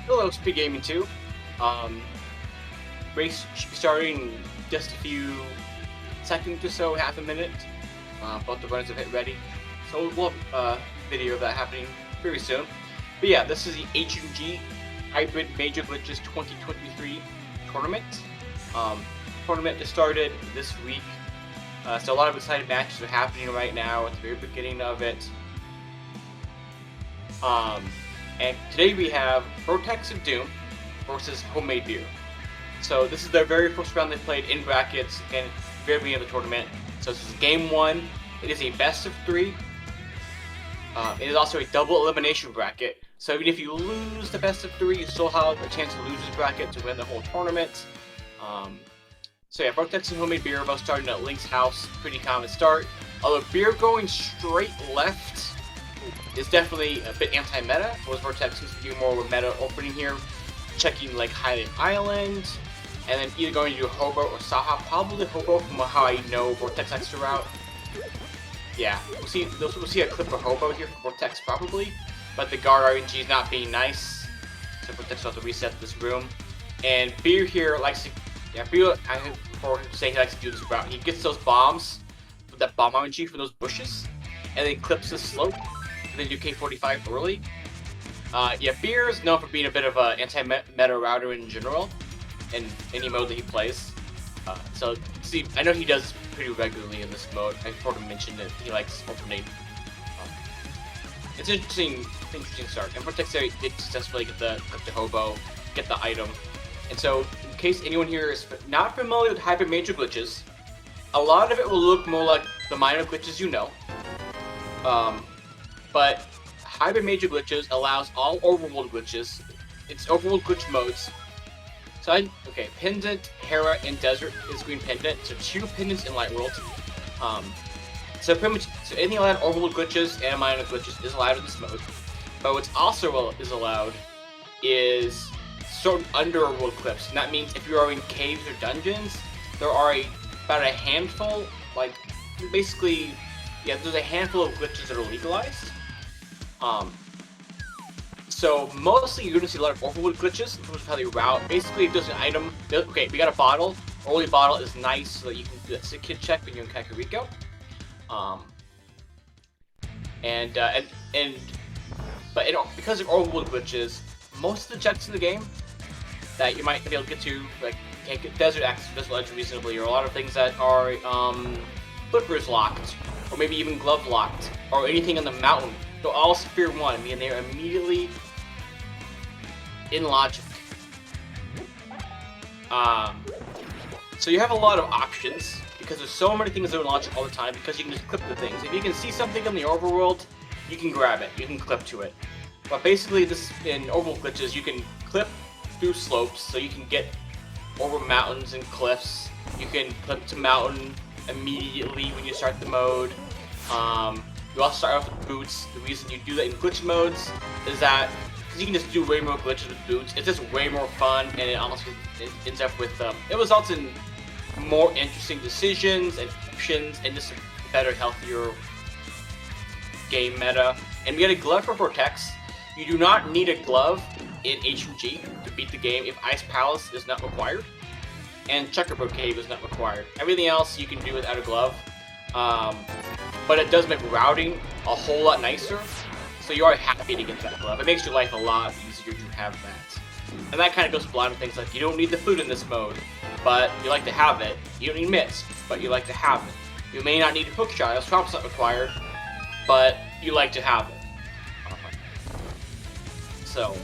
Hello, SpeedGaming 2. Um, Race should be starting in just a few seconds or so, half a minute. Both the runners have hit ready. So we'll have a video of that happening very soon. But yeah, this is the HMG Hybrid Major Glitches 2023 Tournament. Tournament just started this week. So a lot of exciting matches are happening right now at the very beginning of it. And today we have vortexofdoom versus homemadebeer. So this is their very first round they played in brackets and very beginning of the tournament. So this is game one. It is a best of 3. It is also a double elimination bracket. So even if you lose the best of 3, you still have a chance to lose this bracket to win the whole tournament. So yeah, Vortex and homemadebeer both starting at Link's house. Pretty common start. Although beer going straight left is definitely a bit anti-meta. Whereas Vortex seems to do more of a meta opening here, checking like Highland Island, and then either going to do Hobo or Saha. Probably Hobo from how I know Vortex likes to route. Yeah, we'll see a clip of Hobo here for Vortex probably, but the guard RNG is not being nice, so Vortex will have to reset this room. And Beer here likes to, Beer, I heard before saying he likes to do this route. He gets those bombs, with that bomb RNG from those bushes, and then clips the slope, and then do K45 early. Yeah, Beer is known for being a bit of an anti-meta router in general, in any mode that he plays. So, see, I know he does pretty regularly in this mode. I sort of mentioned that he likes opening. It's an interesting start. And Vortex did successfully get the Hobo, get the item. And so, in case anyone here is not familiar with Hybrid Major Glitches, a lot of it will look more like the minor glitches you know. But Hybrid Major Glitches allows all overworld glitches. It's overworld glitch modes. So okay, Pendant, Hera, and Desert is green pendant. So 2 pendants in Light World. So pretty much, so any allowed overworld glitches and minor glitches is allowed in this mode. But what's also is allowed is certain underworld clips. And that means if you are in caves or dungeons, there are about a handful, like basically, yeah, there's a handful of glitches that are legalized. So mostly you're gonna see a lot of overworld glitches in terms of how they route. Basically, if there's an item, okay, we got a bottle. Early bottle is nice so that you can do that sick kid check when you're in Kakariko. Because of overworld glitches, most of the checks in the game that you might be able to get to, like can't get desert access to this ledge reasonably, or a lot of things that are flippers locked, or maybe even glove locked, or anything on the mountain. They're all Sphere 1, I mean, they're immediately in logic. So you have a lot of options, because there's so many things that are in logic all the time, because you can just clip the things. If you can see something in the overworld, you can grab it, you can clip to it. But basically, this in overworld glitches, you can clip through slopes, so you can get over mountains and cliffs. You can clip to mountain immediately when you start the mode. You also start off with boots. The reason you do that in glitch modes is that because you can just do way more glitches with boots. It's just way more fun, and it honestly ends up with it results in more interesting decisions and options, and just a better, healthier game meta. And we get a glove for Vortex. You do not need a glove in HMG to beat the game if Ice Palace is not required, and Checkerboard Cave is not required. Everything else you can do without a glove. But it does make routing a whole lot nicer, so you are happy to get that glove. It makes your life a lot easier to have that. And that kind of goes blind with things like you don't need the food in this mode, but you like to have it. You don't need mitts, but you like to have it. You may not need a hook shot, Swamp's not required, but you like to have it. So,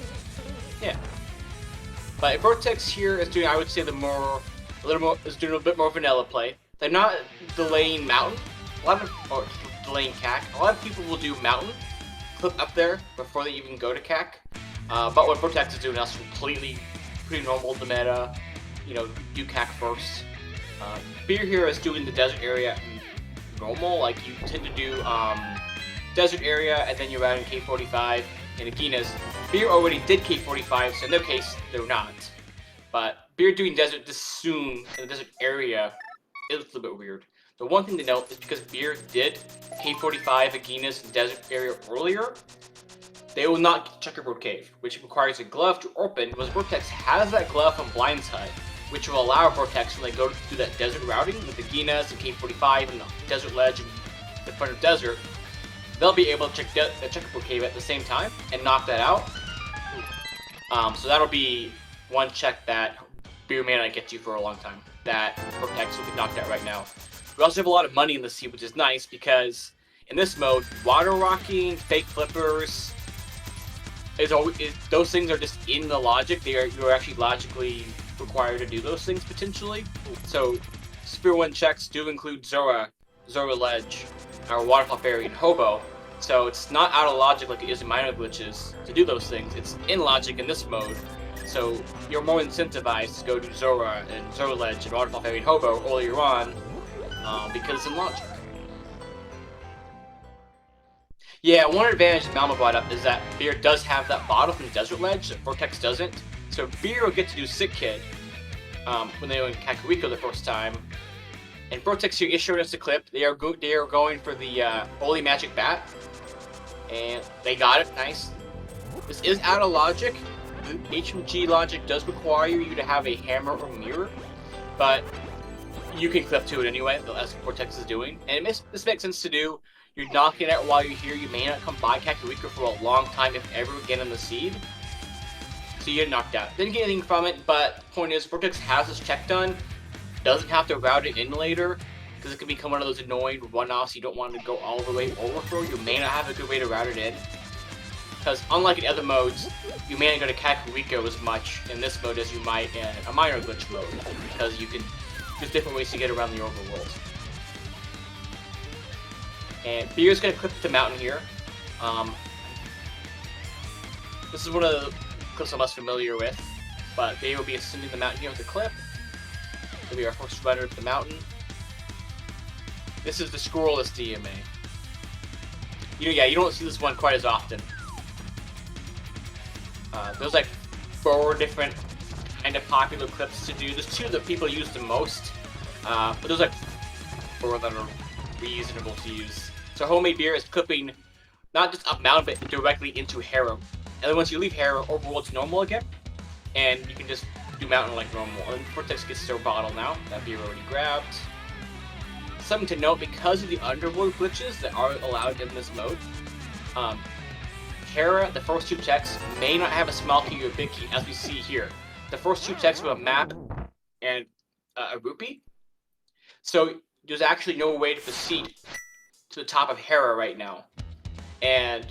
yeah. But Vortex here is doing, I would say, doing a bit more vanilla play. They're not delaying mountain. Or delaying CAC. A lot of people will do mountain, clip up there before they even go to CAC. But what Vortex is doing now is completely pretty normal to meta. You know, do CAC first. Beer here is doing the desert area normal. Like you tend to do desert area and then you're routing K45. And Agina's Beer already did K45, so in their case they're not. But Beer doing desert this soon in the desert area is a little bit weird. The one thing to note is because Beer did K45 Agina's desert area earlier, they will not get Checkerboard Cave, which requires a glove to open, because Vortex has that glove from Blindside, which will allow Vortex, when they go through that desert routing with the Ginas and K45 and the Desert Ledge and the front of Desert, they'll be able to check the Checkerboard Cave at the same time and knock that out. So that'll be one check that Beer may not get you for a long time, that Vortex will be knocked out right now. We also have a lot of money in the sea, which is nice, because in this mode, water rocking, fake flippers, those things are just in the logic. You're actually logically required to do those things potentially. So Spear 1 checks do include Zora Ledge, our Waterfall Fairy, and Hobo. So it's not out of logic like it is in minor glitches to do those things. It's in logic in this mode. So you're more incentivized to go to Zora and Zora Ledge and Waterfall Fairy and Hobo earlier on, because it's in logic. Yeah, one advantage that Malma brought up is that Beer does have that bottle from Desert Ledge that Vortex doesn't. So Beer will get to do Sick Kid when they were in Kakariko the first time. And Vortex here is showing us the clip. They are going for the Holy Magic Bat. And they got it, nice. This is out of logic. The HMG logic does require you to have a hammer or mirror, but you can clip to it anyway, as Vortex is doing. And this makes sense to do. You're knocking it out while you're here. You may not come by Kakariko for a long time, if ever, again in the seed. So you get knocked out. Didn't get anything from it, but the point is, Vortex has this check done. Doesn't have to route it in later, because it can become one of those annoying one-offs you don't want to go all the way overthrow. You may not have a good way to route it in. Because unlike in other modes, you may not go to Kakariko as much in this mode as you might in a minor glitch mode, because there's different ways to get around the overworld. And Beer's going to clip the mountain here. This is one of the clips I'm less familiar with, but Beer will be ascending the mountain here with the clip. It'll be our first runner to the mountain. This is the scroll-less DMA. You don't see this one quite as often. There's like 4 different kind of popular clips to do. There's 2 that people use the most, but there's like 4 that are reasonable to use. So Homemade Beer is clipping not just up mountain, but directly into Hera. And then once you leave Hera, overworld to normal again, and you can just do mountain like normal. And Vortex gets their bottle now. That Beer already grabbed. Something to note, because of the underworld glitches that are allowed in this mode, Hera, the first 2 checks, may not have a small key or a big key, as we see here. The first 2 checks were a map and a rupee. So there's actually no way to proceed to the top of Hera right now. And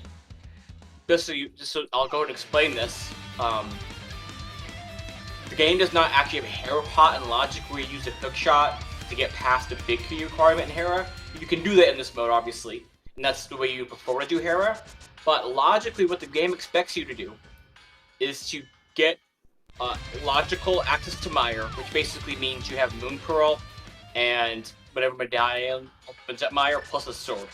just so I'll go ahead and explain this. The game does not actually have a Hera pot in logic where you use a hook shot to get past the big key requirement in Hera. You can do that in this mode, obviously, and that's the way you prefer to do Hera. But logically, what the game expects you to do is to get logical access to Mire, which basically means you have Moon Pearl and whatever medallion opens up Mire plus a sword.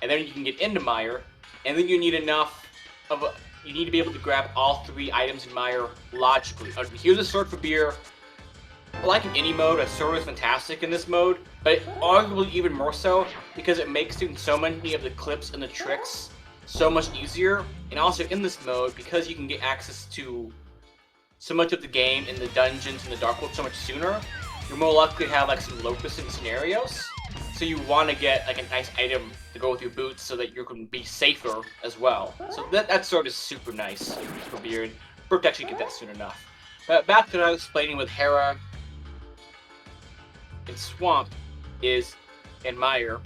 And then you can get into Mire, and then you need you need to be able to grab all 3 items in Mire logically. Here's a sword for Beer. Like in any mode, a sword is fantastic in this mode, but arguably even more so because it makes doing so many of the clips and the tricks so much easier. And also in this mode, because you can get access to so much of the game in the dungeons and the Dark World so much sooner, you're more likely to have like some low-percent scenarios. So you want to get like a nice item to go with your boots so that you can be safer as well. So that sword is super nice for Beard. Bert actually get that soon enough. But back to what I was explaining with Hera and Swamp and Mire,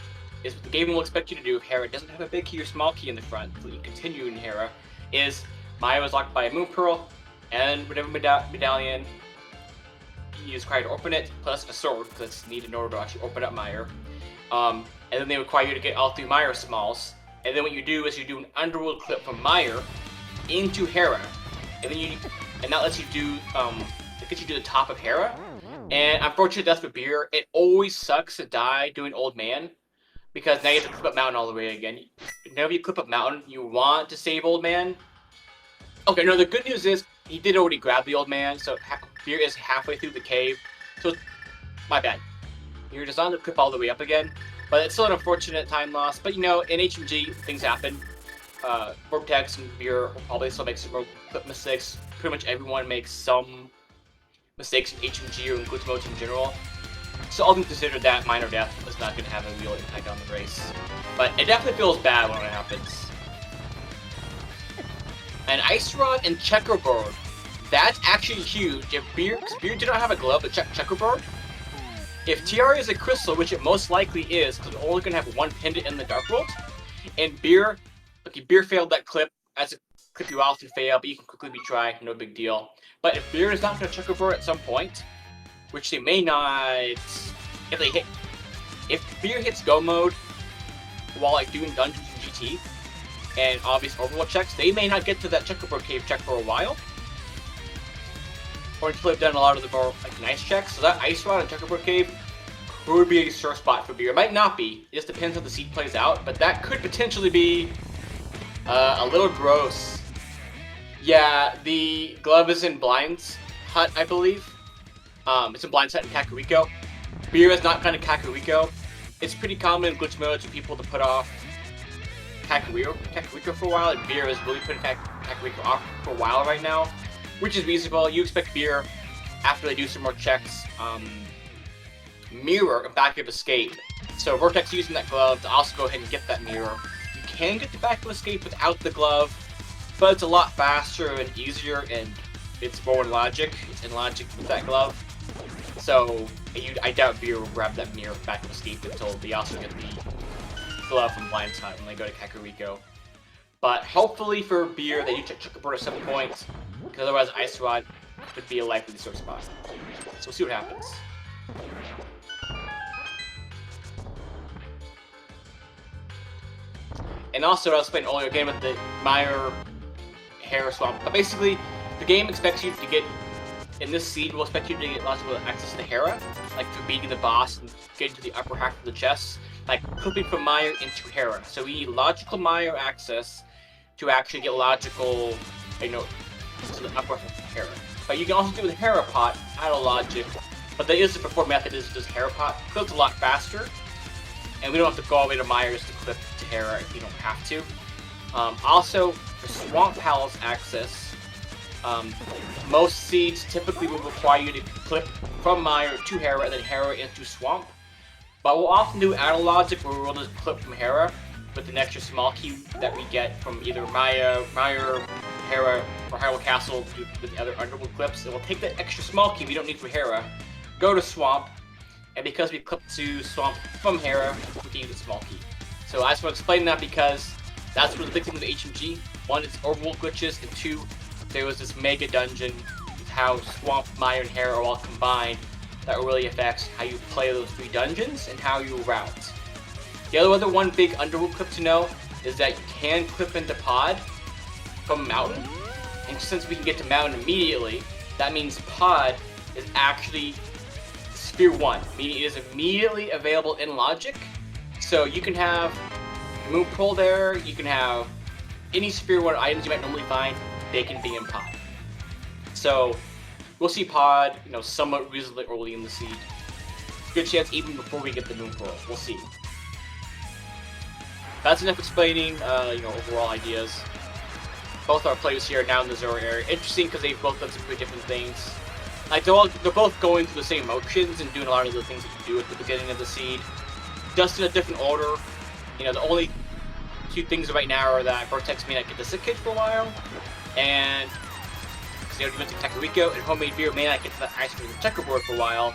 is what the game will expect you to do if Hera doesn't have a big key or small key in the front, so you continue in Hera, is Mire is locked by a Moon Pearl and whatever medallion you require to open it, plus a sword, because it's needed in order to actually open up Mire. And then they require you to get all 3 Mire smalls, and then what you do is you do an underworld clip from Mire into Hera, and then that lets you do it gets you to the top of Hera. And unfortunately, that's for Beer. It always sucks to die doing Old Man, because now you have to clip up Mountain all the way again. Whenever you clip up Mountain, you want to save Old Man. Okay, no, the good news is he did already grab the Old Man, so Beer is halfway through the cave. So, my bad. You're just on the clip all the way up again. But it's still an unfortunate time loss. But, in HMG, things happen. Vortex and Beer will probably still make some more clip mistakes. Pretty much everyone makes some mistakes in HMG or in glitch modes in general. So all things considered, that minor death is not going to have a real impact on the race. But it definitely feels bad when it happens. And Ice Rod and Checkerboard, that's actually huge. If Beer, because Beer did not have a glove to check Checkerboard. If TR is a crystal, which it most likely is, because we're only going to have one pendant in the Dark World, and Beer, okay, Beer failed that clip. As a clip you often fail, but you can quickly retry, no big deal. But if Beer is not going to Checkerboard at some point, which they may not, if Beer hits go mode while like doing dungeons in GT, and obvious overworld checks, they may not get to that Checkerboard Cave check for a while. Or until they've done a lot of the more like nice checks. So that Ice Rod and Checkerboard Cave could be a sore spot for Beer. It might not be. It just depends how the seed plays out. But that could potentially be a little gross. Yeah, the glove is in Blind's Hut, I believe. It's in Blind's Hut in Kakariko. Beer is not kind of Kakariko. It's pretty common in glitch modes for people to put off Kakariko for a while. And Beer is really putting Kakariko off for a while right now, which is reasonable. You expect Beer, after they do some more checks, mirror a back of escape. So Vortex using that glove to also go ahead and get that mirror. You can get the back of escape without the glove, but it's a lot faster and easier, and it's more in logic with that glove. So I doubt Beer will grab that mirror back of escape until they also get the glove from Blind's Hut when they go to Kakariko. But hopefully for Beer, they do check Checkerboard at some point, because otherwise Ice Rod could be a likely sore spot. So we'll see what happens. And also, I was playing earlier game with the Mire Hair Swamp. But basically, the game expects you to get, in this seed, will expect you to get lots of access to Hera, like through beating the boss and getting to the upper half of the chest, like clipping from Mire into Hera. So we need logical Mire access to actually get logical, to the upper half of Hera. But you can also do the Hera pot out of logic, but there is a preferred method is just Hera pot. Clips a lot faster, and we don't have to go all the way to Mire just to clip to Hera if you don't have to. Also, for Swamp Palace access, most seeds typically will require you to clip from Mire to Hera and then Hera into Swamp. But we'll often do out of logic where we'll just clip from Hera with an extra small key that we get from either Mire, Hera, or Hyrule Castle with the other Underworld clips. And we'll take that extra small key we don't need for Hera, go to Swamp, and because we clip to Swamp from Hera, we can use the small key. So I just want to explain that because that's one of the big things with HMG. One, it's overworld glitches, and two, there was this mega dungeon with how Swamp, Mire, and Hera are all combined that really affects how you play those three dungeons and how you route. The other one big Underworld clip to know is that you can clip into Pod from Mountain, and since we can get to Mountain immediately, that means Pod is actually Sphere 1, meaning it is immediately available in logic. So you can have Moon Pearl there, you can have any Sphere 1 items you might normally find, they can be in Pod. So we'll see Pod, somewhat reasonably early in the seed. Good chance even before we get the Moon Pearl. We'll see. That's enough explaining, overall ideas. Both our players here are now in the Zora area. Interesting because they've both done some pretty different things. Like they're both going through the same motions and doing a lot of the things that you do at the beginning of the seed, just in a different order. The only two things right now are that Vortex may not get the Sick Kid for a while, and because they already went to Kakariko, and Homemade Beer may not get to the Ice Cream Checkerboard for a while,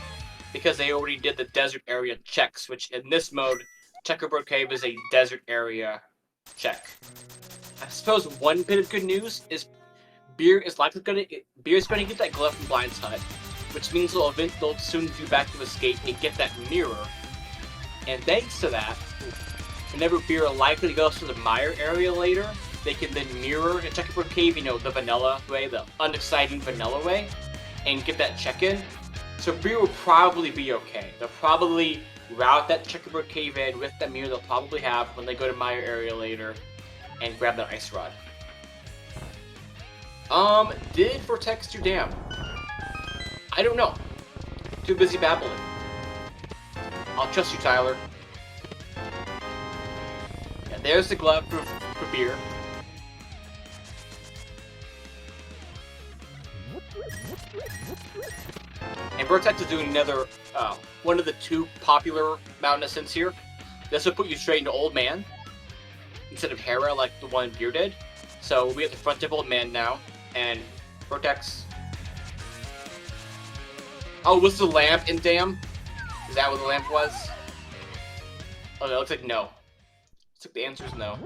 because they already did the desert area checks, which in this mode, Checkerboard Cave is a desert area check. I suppose one bit of good news is Beer is going to get that glove from Blind's Hut, which means they'll soon do back to escape and get that mirror. And thanks to that, whenever Beer likely goes to the Mire area later, they can then mirror the Checkerboard Cave, the vanilla way, the unexciting vanilla way, and get that check-in. So Beer will probably be okay. They'll probably route that Checkerboard Cave in with that mirror they'll probably have when they go to Mire area later and grab that Ice Rod. Did Vortex do damn? I don't know. Too busy babbling. I'll trust you, Tyler. Yeah, there's the glove for Beer. And Vortex is doing another, one of the 2 popular mountain ascents here. This will put you straight into Old Man, instead of Hera like the one Beer did. So we have the front of Old Man now, and Vortex. Oh, was the lamp in Dam? Is that what the lamp was? Oh, no, it looks like no. Looks like the answer is no.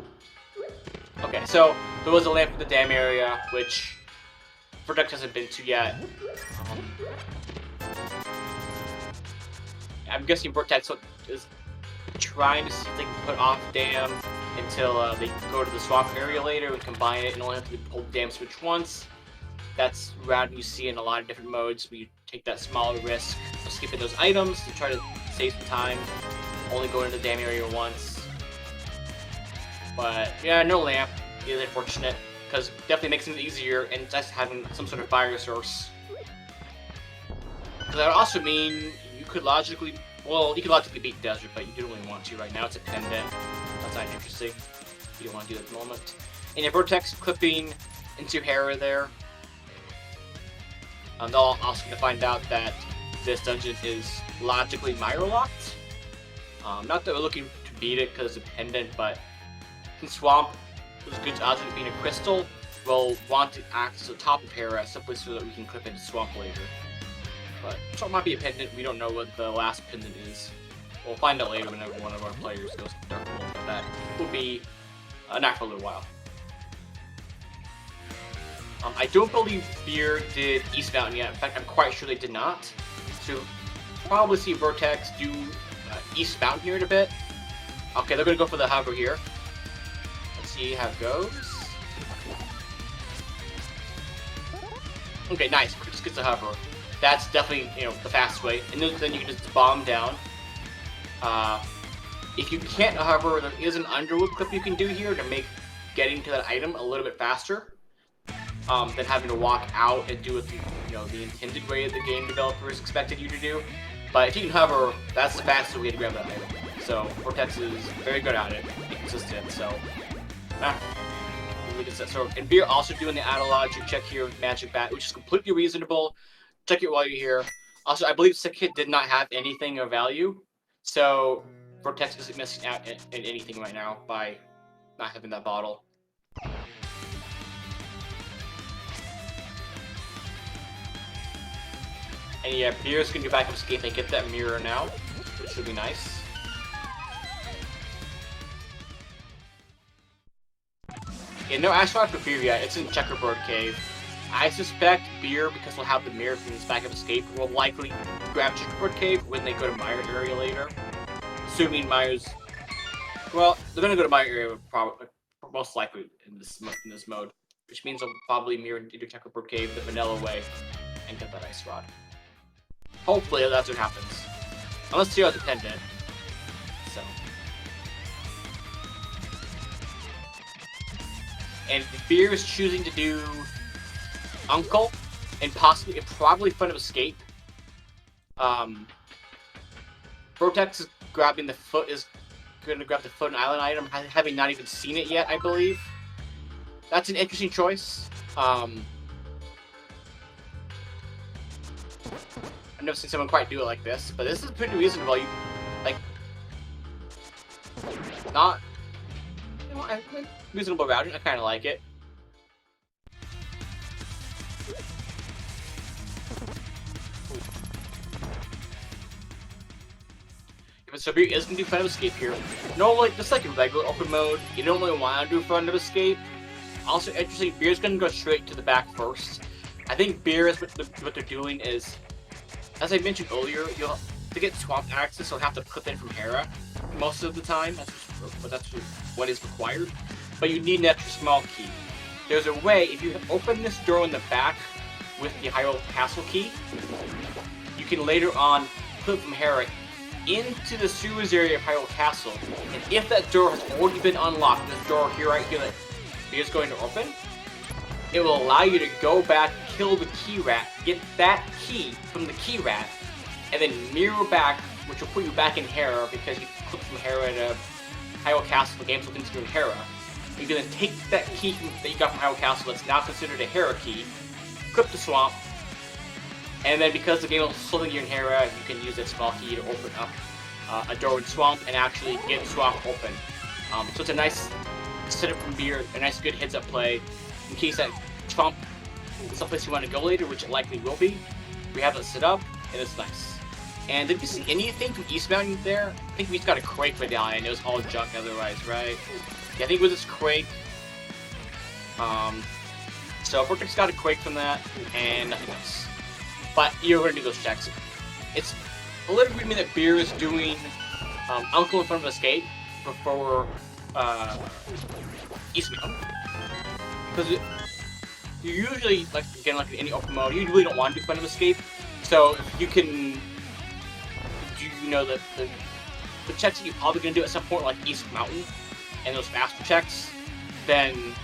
Okay, so there was a lamp in the Dam area, which Vortex hasn't been to yet. I'm guessing Vortex is trying to see if they can put off Dam until they go to the swamp area later and combine it and only have to hold the Dam switch once. That's route you see in a lot of different modes where you take that smaller risk of skipping those items to try to save some time, only going to the Dam area once. But yeah, no lamp is unfortunate, because it definitely makes it easier and just having some sort of fire source. Because that would also mean you could logically, well, you could logically beat Desert, but you don't really want to right now. It's a pendant. That's not interesting. You don't want to do that at the moment. And your Vortex clipping into Hera there. They're also going to find out that this dungeon is logically Myra locked. Not that we're looking to beat it because it's a pendant, but since Swamp is good odds of it being a crystal, we'll want to access the top of Hera simply so that we can clip into Swamp later. But Swamp might be a pendant. We don't know what the last pendant is. We'll find out later whenever one of our players goes to Dark World, but that will be not for a little while. I don't believe Beer did East Mountain yet. In fact, I'm quite sure they did not. So probably see Vortex do East Mountain here in a bit. Okay, they're going to go for the hover here. Let's see how it goes. Okay, nice. Just gets the hover. That's definitely, you know, the fast way. And then you can just bomb down. If you can't hover, there is an underwood clip you can do here to make getting to that item a little bit faster. Than having to walk out and do it the intended way the game developers expected you to do. But if you can hover, that's the fastest way to grab that item. So Vortex is very good at it, be consistent. So, really good set. So, and Beer also doing the autologic check here with Magic Bat, which is completely reasonable. Check it while you're here. Also, I believe Sick Hit did not have anything of value, so Vortex isn't missing out in anything right now by not having that bottle. And yeah, Beer's gonna go back and escape and get that mirror now, which should be nice. Yeah, no Astronaut for Beer yet. It's in Checkerboard Cave. I suspect Beer, because we'll have the mirror from his back of escape, will likely grab Checkerboard Cave when they go to Mire area later. Assuming Mire's, well, they're gonna go to Mire area probably, most likely in this mode, which means they'll probably mirror into Checkerboard Cave the vanilla way and get that ice rod. Hopefully that's what happens. Unless you're dependent. So. And Beer is choosing to do Uncle and possibly probably Front of Escape. Vortex is grabbing the foot, is gonna grab the foot and island item, having not even seen it yet, I believe. That's an interesting choice. I've never seen someone quite do it like this, but this is pretty reasonable. You, like, not, you know, reasonable routing. I kind of like it. If so, Beer is going to do Front of Escape here. Normally, just like in regular open mode, you don't really want to do Front of Escape. Also, interesting, Beer's going to go straight to the back first. I think Beer is what they're doing is, as I mentioned earlier, to get Swamp access, you'll have to clip in from Hera most of the time. That's what is required. But you need an extra small key. There's a way, if you open this door in the back with the Hyrule Castle key, you can later on clip from Hera into the sewers area of Hyrule Castle. And if that door has already been unlocked, this door here right here that Beer's going to open, it will allow you to go back, kill the key rat, get that key from the key rat, and then mirror back, which will put you back in Hera because you clicked from Hera to Hyrule Castle. The game's looking through Hera. You can then take that key that you got from Hyrule Castle that's now considered a Hera key, clip the swamp, And then because the game will slowly your inherit, you can use that small key to open up a door in Swamp and actually get Swamp open. So it's a nice setup from Beer, a nice good heads up play in case that Swamp is someplace you want to go later, which it likely will be. We have it set up, and it's nice. And did you see anything from East Mountain there? I think we just got a Quake medallion. It was all junk otherwise, right? Yeah, I think it was this Quake. So Vortex got a Quake from that, and nothing else. But you're going to do those checks. It's a little weird to me that Beer is doing Uncle in front of Escape before East Mountain. Because you usually, like again, like in any open mode, you really don't want to do front of Escape. So you can, you know, the checks that you're probably going to do at some point, like East Mountain, and those faster checks, then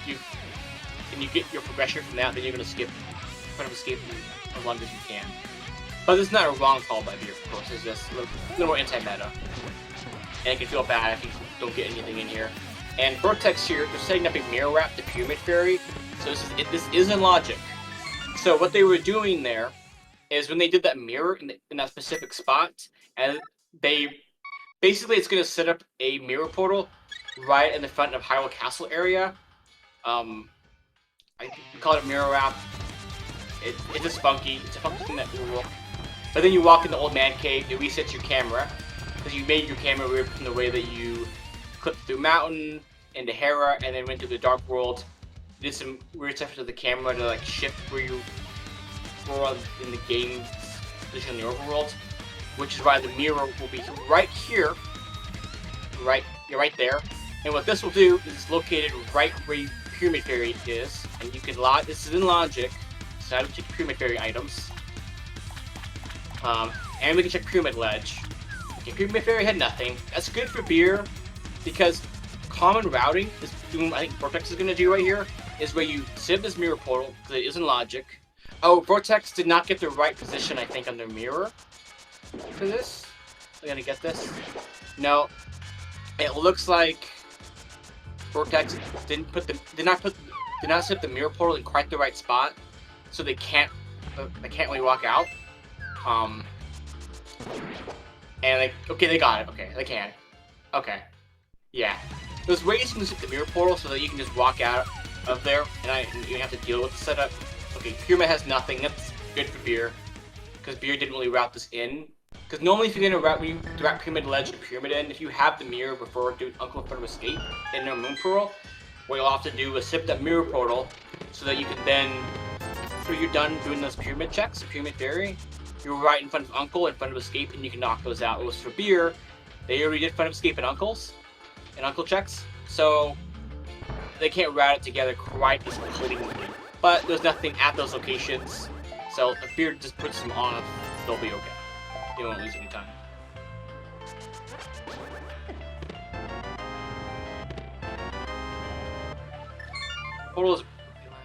you get your progression from that, then you're going to skip front of Escape as long as you can. But it's not a wrong call by Beer, of course. It's just a little more anti-meta. And it can feel bad if you don't get anything in here. And Vortex here, they're setting up a mirror wrap to Pyramid Fairy. So this is in logic. So what they were doing there is when they did that mirror in that specific spot, and they basically it's going to set up a mirror portal right in the front of Hyrule Castle area. I call it a mirror wrap. It's just funky. It's a funky thing that will work. But then you walk in the old man cave, it resets your camera. Because you made your camera weird from the way that you clipped through Mountain, into Hera, and then went to the Dark World. Did some weird stuff to the camera to like shift where you were in the game position in the overworld. Which is why the mirror will be right here. You're right there. And what this will do is it's located right where your Pyramid Fairy is. And you can this is in logic. So now we check Pyramid Fairy items. And we can check Pyramid Ledge. Okay, Pyramid Fairy had nothing. That's good for Beer, because common routing is doing, I think Vortex is going to do right here, is where you set this mirror portal, because it is in logic. Oh, Vortex did not get the right position, I think, on their mirror for this. Are going to get this? No. It looks like Vortex did not set the mirror portal in quite the right spot, so they can't really walk out. And they got it. Okay, they can. Okay. Yeah. There's ways you can set the mirror portal so that you can just walk out of there, and you have to deal with the setup. Okay, Pyramid has nothing. That's good for Beer, because Beer didn't really route this in. Because normally, if you're gonna route Pyramid Ledge to Pyramid End, if you have the mirror before doing Uncle in front of Escape in no Moon Pearl, what you'll have to do is set that mirror portal so that you can then, after you're done doing those Pyramid checks, Pyramid Fairy, you're right in front of Uncle, in front of Escape, and you can knock those out. It was for Beer. They already did front of Escape and Uncle checks, so they can't route it together quite as cleanly. But there's nothing at those locations, so if Beer just puts them on, they'll be okay. They won't lose any time. Portal is really loud.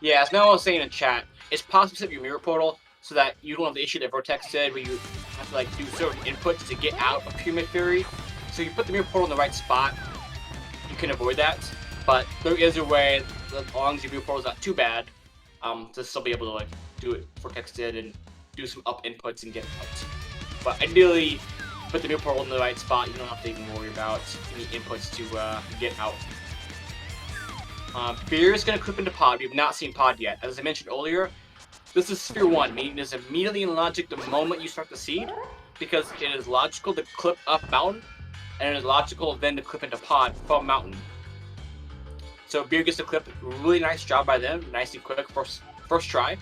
Yeah, as Mel was saying in chat, it's possible to set your mirror portal so that you don't have the issue that Vortex said where you have to like do certain inputs to get out of Pyramid Fairy. So you put the mirror portal in the right spot, you can avoid that. But there is a way, as long as your mirror portal is not too bad, to still be able to like do it Vortex did and do some up inputs and get out. But ideally, put the mirror portal in the right spot. You don't have to even worry about any inputs to get out. Beer is going to clip into Pod. We have not seen Pod yet. As I mentioned earlier, this is Sphere 1, meaning it is immediately in logic the moment you start the seed, because it is logical to clip up Mountain, and it is logical then to clip into Pod from Mountain. So Beer gets to clip. Really nice job by them. Nice and quick first try.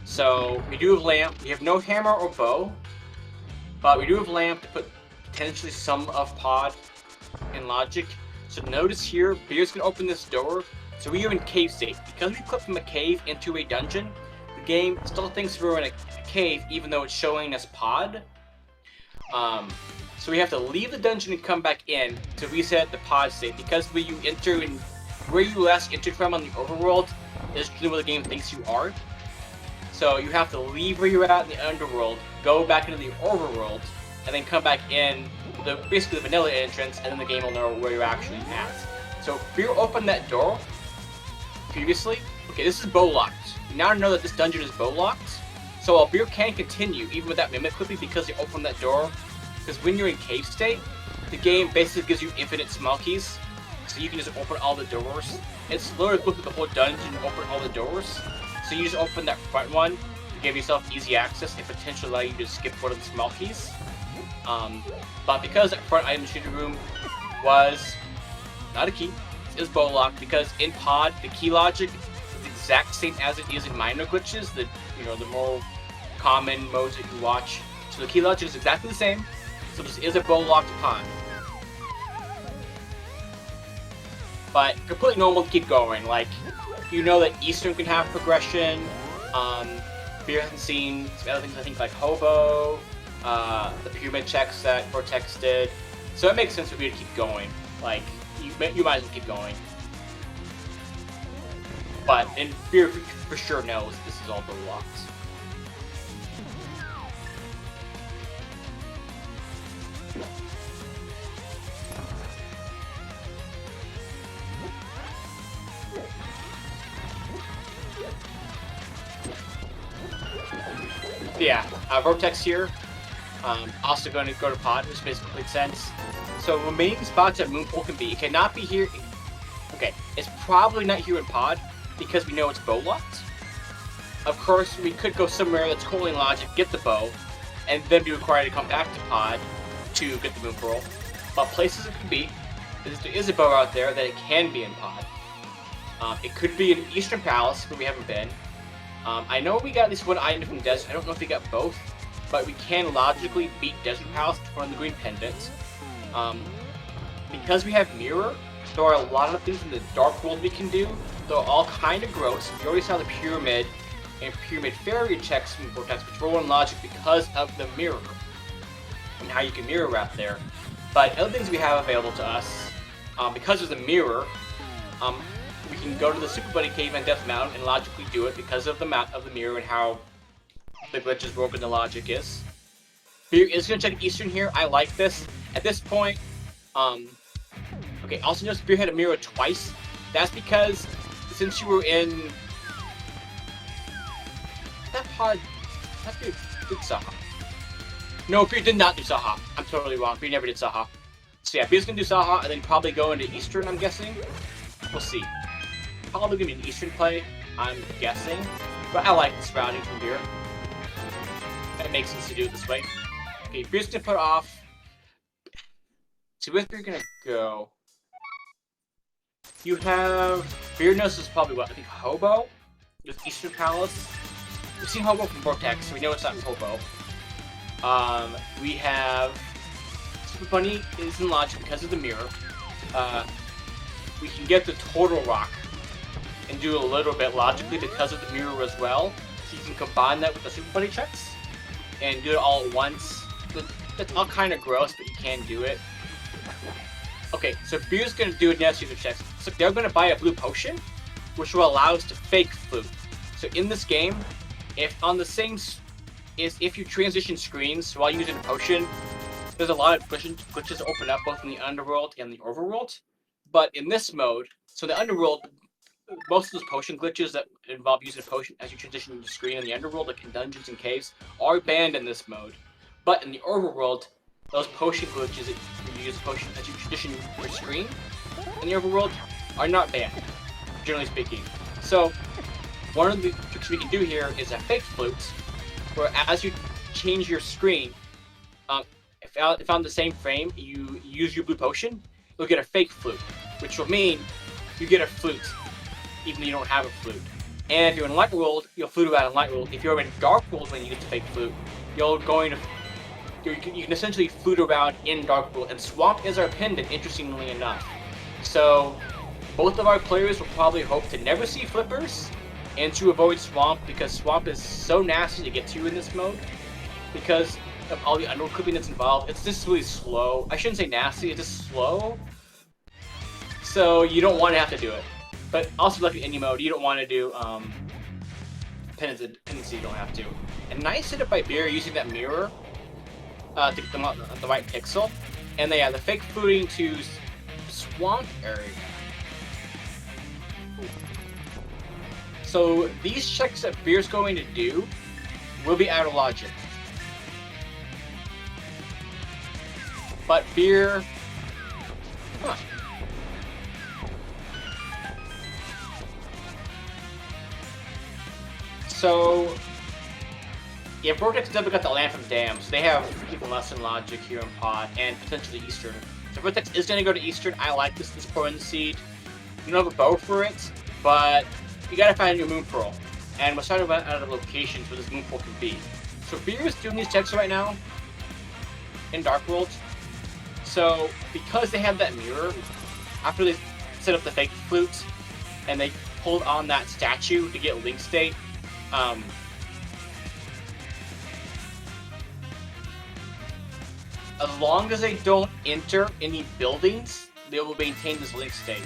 So we do have Lamp. We have no hammer or bow, but we do have Lamp to put potentially some of Pod in logic. So notice here, Beer's gonna open this door. So we are in cave state. Because we clipped from a cave into a dungeon, the game still thinks we're in a cave even though it's showing us Pod. So we have to leave the dungeon and come back in to reset the Pod state. Because where you enter and where you last entered from on the overworld is where the game thinks you are. So you have to leave where you're at in the underworld, go back into the overworld, and then come back in basically the vanilla entrance, and then the game will know where you're actually at. So Beer opened that door previously. Okay, this is bow locked. You now know that this dungeon is bow locked. So while Beer can continue, even with that mimic clipping, because you opened that door, because when you're in cave state, the game basically gives you infinite small keys, so you can just open all the doors. It's literally go through the whole dungeon and open all the doors. So you just open that front one to give yourself easy access and potentially allow you to skip one of the small keys. But because that front item shooting room was not a key, it is bow locked, because in pod the key logic is the exact same as it is in minor glitches, the more common modes that you watch. So the key logic is exactly the same. So this is a bow locked pod. But completely normal to keep going. Like, you know that Eastern can have progression. Beer hasn't seen some other things, I think, like Hobo, the pyramid checks that Vortex did. So it makes sense for Beer to keep going. Like, you might as well keep going. But, and Beer for sure knows this is all bow locked. Yeah, Vortex here. Also going to go to pod, which makes complete sense. So remaining spots at Moonpool can be, it cannot be here. Okay, it's probably not here in pod because we know it's bow locked. Of course, we could go somewhere that's totally logic, get the bow, and then be required to come back to pod to get the Moonpool. But places it could be, is there is a bow out there that it can be in pod. It could be in Eastern Palace where we haven't been. I know we got at least one item from Desert. I don't know if we got both, but we can logically beat Desert Palace to run the green pendant. Because we have Mirror, there are a lot of things in the Dark World we can do. They're all kind of gross. You already saw the Pyramid and Pyramid Fairy checks from Vortex, which roll in logic because of the Mirror and how you can Mirror wrap there. But other things we have available to us, because of the Mirror, we can go to the Super Buddy Cave and Death Mountain and logically do it because of the map of the Mirror and how the glitches work and the logic is. Beer is going to check Eastern here. I like this. At this point, okay, also notice Beer had a Mirror twice. That's because since you were in that pod, that Beer did Saha. No, Beer did not do Saha. I'm totally wrong. Beer never did Saha. So yeah, Beer's going to do Saha and then probably go into Eastern, I'm guessing. We'll see. Probably going to be an Eastern play, I'm guessing. But I like this routing from Beer. It makes sense to do it this way. Okay, Beer's going to put off. So with Beer going to go. You have. Beer knows is probably what? I think Hobo? With Eastern Palace. We've seen Hobo from Vortex, so we know it's not Hobo. We have. Super Bunny is in logic because of the Mirror. We can get the Total Rock and do a little bit logically because of the Mirror as well. So you can combine that with the Super Bunny checks and do it all at once. That's all kind of gross, but you can do it. Okay, so Beer's going to do a Nest User checks. So they're going to buy a blue potion, which will allow us to fake flute. So in this game, if you transition screens while using a potion, there's a lot of glitches open up both in the underworld and the overworld. But in this mode, so the underworld, most of those potion glitches that involve using a potion as you transition the screen in the underworld, like in dungeons and caves, are banned in this mode. But in the overworld, those potion glitches that you use a potion as you transition your screen in the overworld are not banned, generally speaking. So one of the tricks we can do here is a fake flute, where as you change your screen, if on the same frame you use your blue potion, you'll get a fake flute, which will mean you get a flute, even though you don't have a flute. And if you're in Light World, you'll flute around in Light World. If you're in Dark World when you use the fake flute, you can essentially flute around in Dark World. And Swamp is our pendant, interestingly enough. So both of our players will probably hope to never see flippers and to avoid Swamp, because Swamp is so nasty to get to in this mode because of all the underworld clipping that's involved. It's just really slow. I shouldn't say nasty, it's just slow. So you don't want to have to do it. But also, like in any mode, you don't want to do pendency, you don't have to. And nice setup by Beer using that Mirror. the right pixel, and they have the fake fooding to swamp area. So these checks that Beer's going to do will be out of logic. But Beer... Huh. So... yeah, Vortex never got the land from Dam, so they have even less in logic here in Pod, and potentially Eastern. So Vortex is going to go to Eastern. I like this point in the seed. You don't have a bow for it, but you gotta find your Moon Pearl. And we're starting to run out of locations where this Moon Pearl can be. So Beer is doing these checks right now in Dark World. So because they have that mirror, after they set up the fake flute and they pulled on that statue to get Link State, as long as they don't enter any buildings, they will maintain this Link State.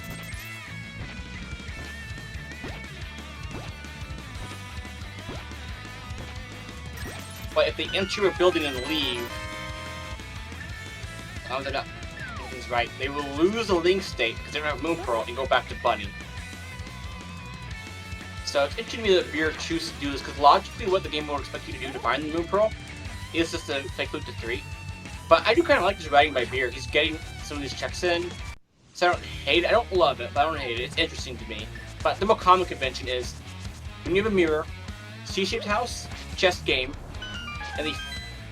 But if they enter a building and leave, they're not. Everything's right. They will lose the Link State because they don't have Moon Pearl and go back to Bunny. So it's interesting to me that Beer chooses to do this because logically, what the game will expect you to do to find the Moon Pearl is just to fake loot to 3. But I do kind of like this writing by Beer. He's getting some of these checks in. So I don't hate it. I don't love it, but I don't hate it. It's interesting to me. But the more common convention is when you have a mirror, C-shaped house, chest game, and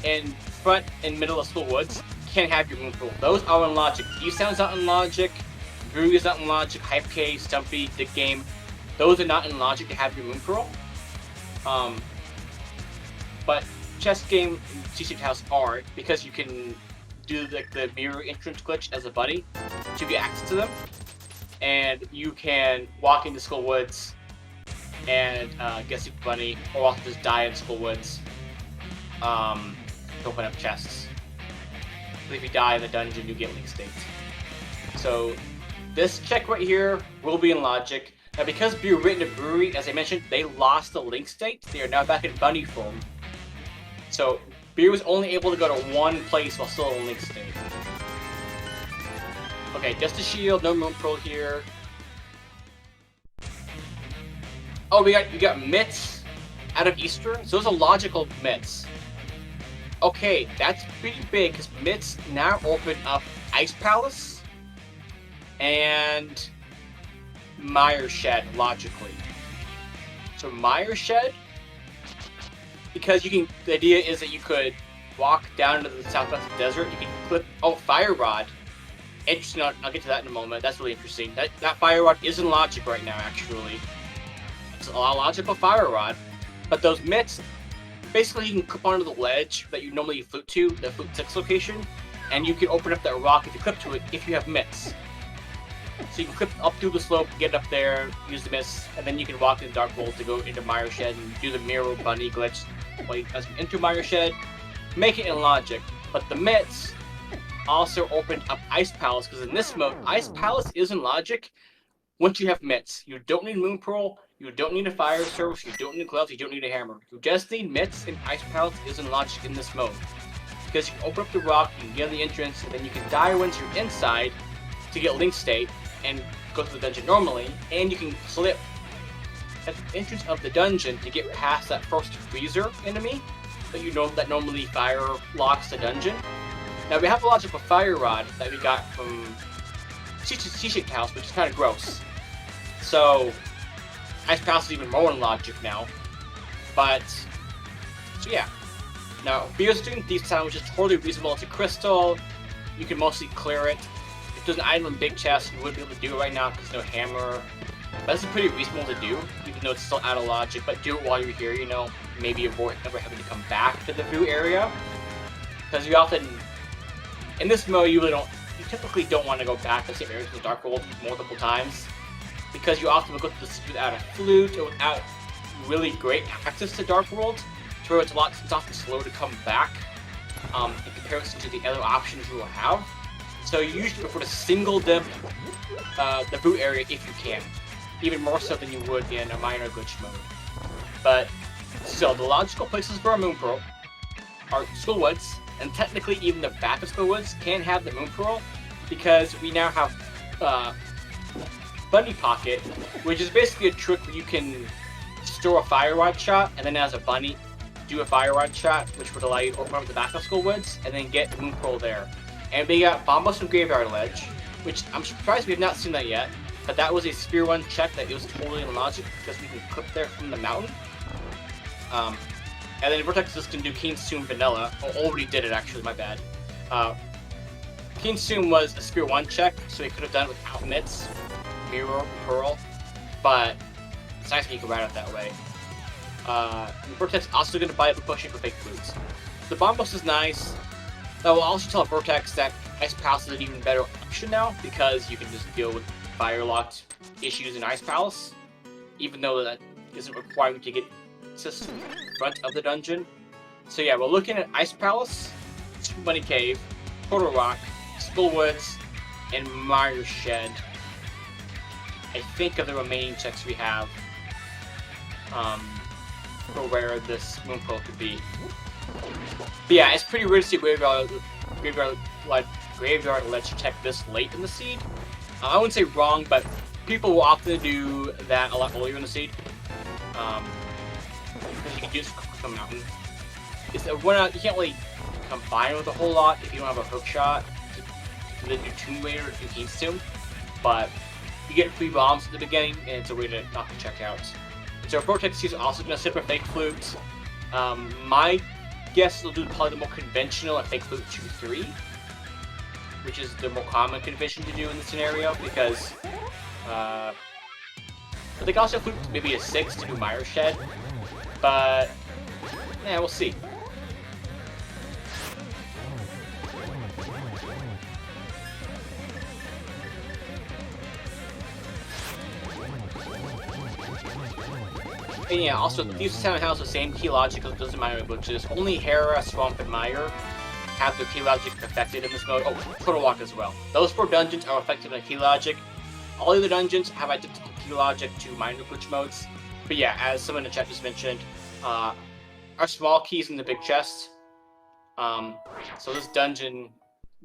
the front and middle of School Woods can't have your Moon Pearl. Those are in logic. D-Sound's not in logic. Brewery is not in logic. Hype K, Stumpy, Dick Game. Those are not in logic to have your Moon Pearl. But chest game and C-shaped house are because you can do the mirror entrance glitch as a buddy to get access to them, and you can walk into School Woods and get Super Bunny, or also just die in School Woods to open up chests. But if you die in the dungeon, you get Link State. So this check right here will be in logic. Now because Beer written to Brewery, as I mentioned, they lost the Link State. They are now back in Bunny form. So Beer was only able to go to one place while still in Link State. Okay, just a shield, no Moon Pearl here. Oh, we got mitts out of Eastern. So those are logical mitts. Okay, that's pretty big because mitts now open up Ice Palace and Mire Shed logically. So Mire Shed, because you can. The idea is that you could walk down into the southwest desert. You can clip. Oh, Fire Rod. Interesting. I'll get to that in a moment. That's really interesting. That Fire Rod is in logic right now. Actually, it's a logical Fire Rod, but those mitts. Basically, you can clip onto the ledge that you normally flute to, the flute 6 location, and you can open up that rock if you clip to it if you have mitts. So you can clip up through the slope, get up there, use the mitts, and then you can walk in the Dark World to go into Mire Shed and do the Mirror Bunny glitch while you enter Mire Shed, make it in logic. But the mitts also opened up Ice Palace, because in this mode, Ice Palace is in logic once you have mitts. You don't need Moon Pearl, you don't need a fire source, you don't need gloves, you don't need a hammer. You just need mitts, and Ice Palace is in logic in this mode. Because you can open up the rock, you can get on the entrance, and then you can die once you're inside to get Link State and go through the dungeon normally, and you can clip at the entrance of the dungeon to get past that first freezer enemy that you know that normally fire locks the dungeon. Now we have a logical Fire Rod that we got from C-shaped house, which is kind of gross. So Ice Palace is even more in logic now. But so yeah. Now Beer's doing Thief Town, which is totally reasonable. It's a crystal. You can mostly clear it. If there's an item in Big Chest, you wouldn't be able to do it right now because no hammer. But this is pretty reasonable to do, even though it's still out of logic. But do it while you're here, you know. Maybe avoid ever having to come back to the View area. Because you often, in this mode, you typically don't want to go back to the same areas in the Dark World multiple times. Because you often will go to this without a flute or without really great access to Dark World. To where it's often slow to come back in comparison to the other options you will have. So you usually prefer to single dip the boot area if you can. Even more so than you would in a minor glitch mode. But still, the logical places for a Moon Pearl are School Woods, and technically even the back of Skull Woods can have the Moon Pearl, because we now have Bunny Pocket, which is basically a trick where you can store a Fire Rod shot, and then as a bunny, do a Fire Rod shot, which would allow you to open up the back of Skull Woods, and then get the Moon Pearl there. And we got Bombos from Graveyard Ledge, which I'm surprised we have not seen that yet, but that was a speedrun check that it was totally illogic, because we can clip there from the mountain. And then Vortexes can do Keen's Tomb Vanilla. Oh, already did it actually, my bad. Keen's Tomb was a Spear 1 check, so he could have done it without Mitts, Mirror, Pearl, but it's nice that he can ride it that way. Vortex also going to buy the pushing for Fake Flutes. The Bombos is nice. I will also tell Vortex that Ice Palace is an even better option now, because you can just deal with Fire-locked issues in Ice Palace, even though that isn't required to get to the front of the dungeon. So yeah, we're looking at Ice Palace, Super Bunny Cave, Portal Rock, Skull Woods, and Mire Shed. I think of the remaining checks we have for where this Moon Pearl could be. But yeah, it's pretty weird to see Graveyard Ledge check this late in the seed. I wouldn't say wrong, but people will often do that a lot earlier in the seed. Because you can just click the mountain. You can't really combine with a whole lot if you don't have a hook shot to then do Tomb Raider or do Keen's Tomb. But you get free bombs at the beginning, and it's a way to knock the check out. So Vortex is also going to sit for Fake Flute. My guess they'll do probably the more conventional at Fake Flute 2-3, which is the more common convention to do in this scenario, because I think also Flute maybe a 6 to do Mire Shed, but yeah, we'll see. And yeah, also, these Town has the same key logic as those in Mire glitches. Only Hera, Swamp, and Mire have their key logic affected in this mode. Oh, Portal Walk as well. Those 4 dungeons are affected by key logic. All the other dungeons have identical key logic to minor glitch modes. But yeah, as someone in the chat just mentioned, our small keys in the big chest. So this dungeon,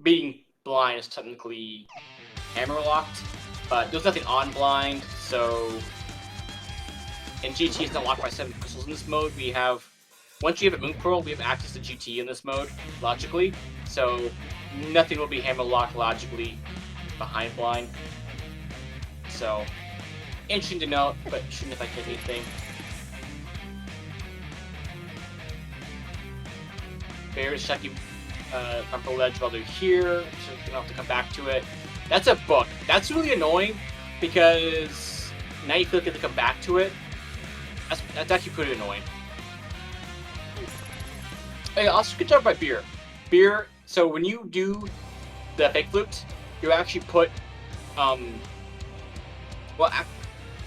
being blind, is technically hammer locked, but there's nothing on blind, so... And GT is not locked by 7 crystals in this mode. We have, once you have a Moon Pearl, we have access to GT in this mode, logically. So nothing will be hammer locked logically behind blind. So interesting to note, but shouldn't affect anything. Bears checking Bumper Ledge while they're here, so you don't have to come back to it. That's a book. That's really annoying because now you feel like you have to come back to it. That's actually pretty annoying. Hey, also good job by Beer. Beer, so when you do the Fake Flute, you actually put,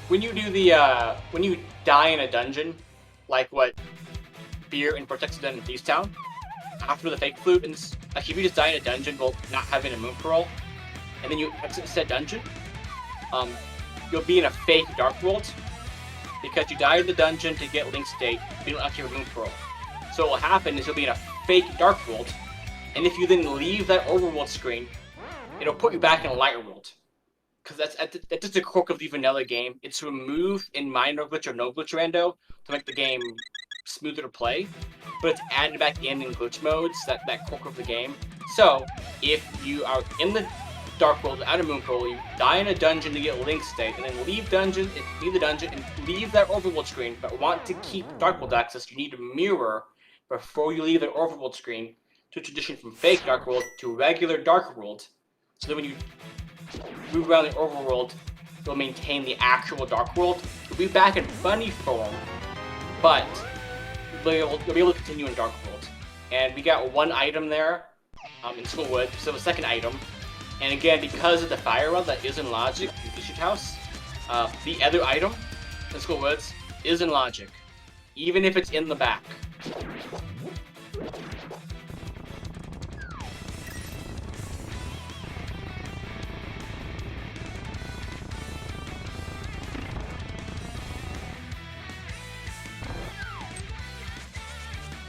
when you do the, when you die in a dungeon, like what Beer and Vortex have done in Thieves Town, after the Fake Flute, and actually if you just die in a dungeon while not having a Moon Pearl, and then you exit said dungeon, you'll be in a fake Dark World, because you died in the dungeon to get Link State, you don't actually have a Moon Pearl. So what will happen is you'll be in a fake Dark World, and if you then leave that Overworld screen, it'll put you back in a Lighter World. Because that's just the quirk of the vanilla game. It's removed in minor glitch or no glitch rando to make the game smoother to play, but it's added back in glitch modes, that quirk of the game. So, if you are in the Dark World without a Moon Pearl, you die in a dungeon to get Link State, and then leave the dungeon and leave that Overworld screen, but want to keep Dark World access, you need to mirror before you leave the Overworld screen to transition from fake Dark World to regular Dark World. So that when you move around the Overworld, you'll maintain the actual Dark World. You'll be back in bunny form, but you'll be able to continue in Dark World. And we got one item there in Skull Woods, so a second item. And again, because of the fire rod that is in Logic in Fishit House, the other item in Skull Woods is in Logic, even if it's in the back.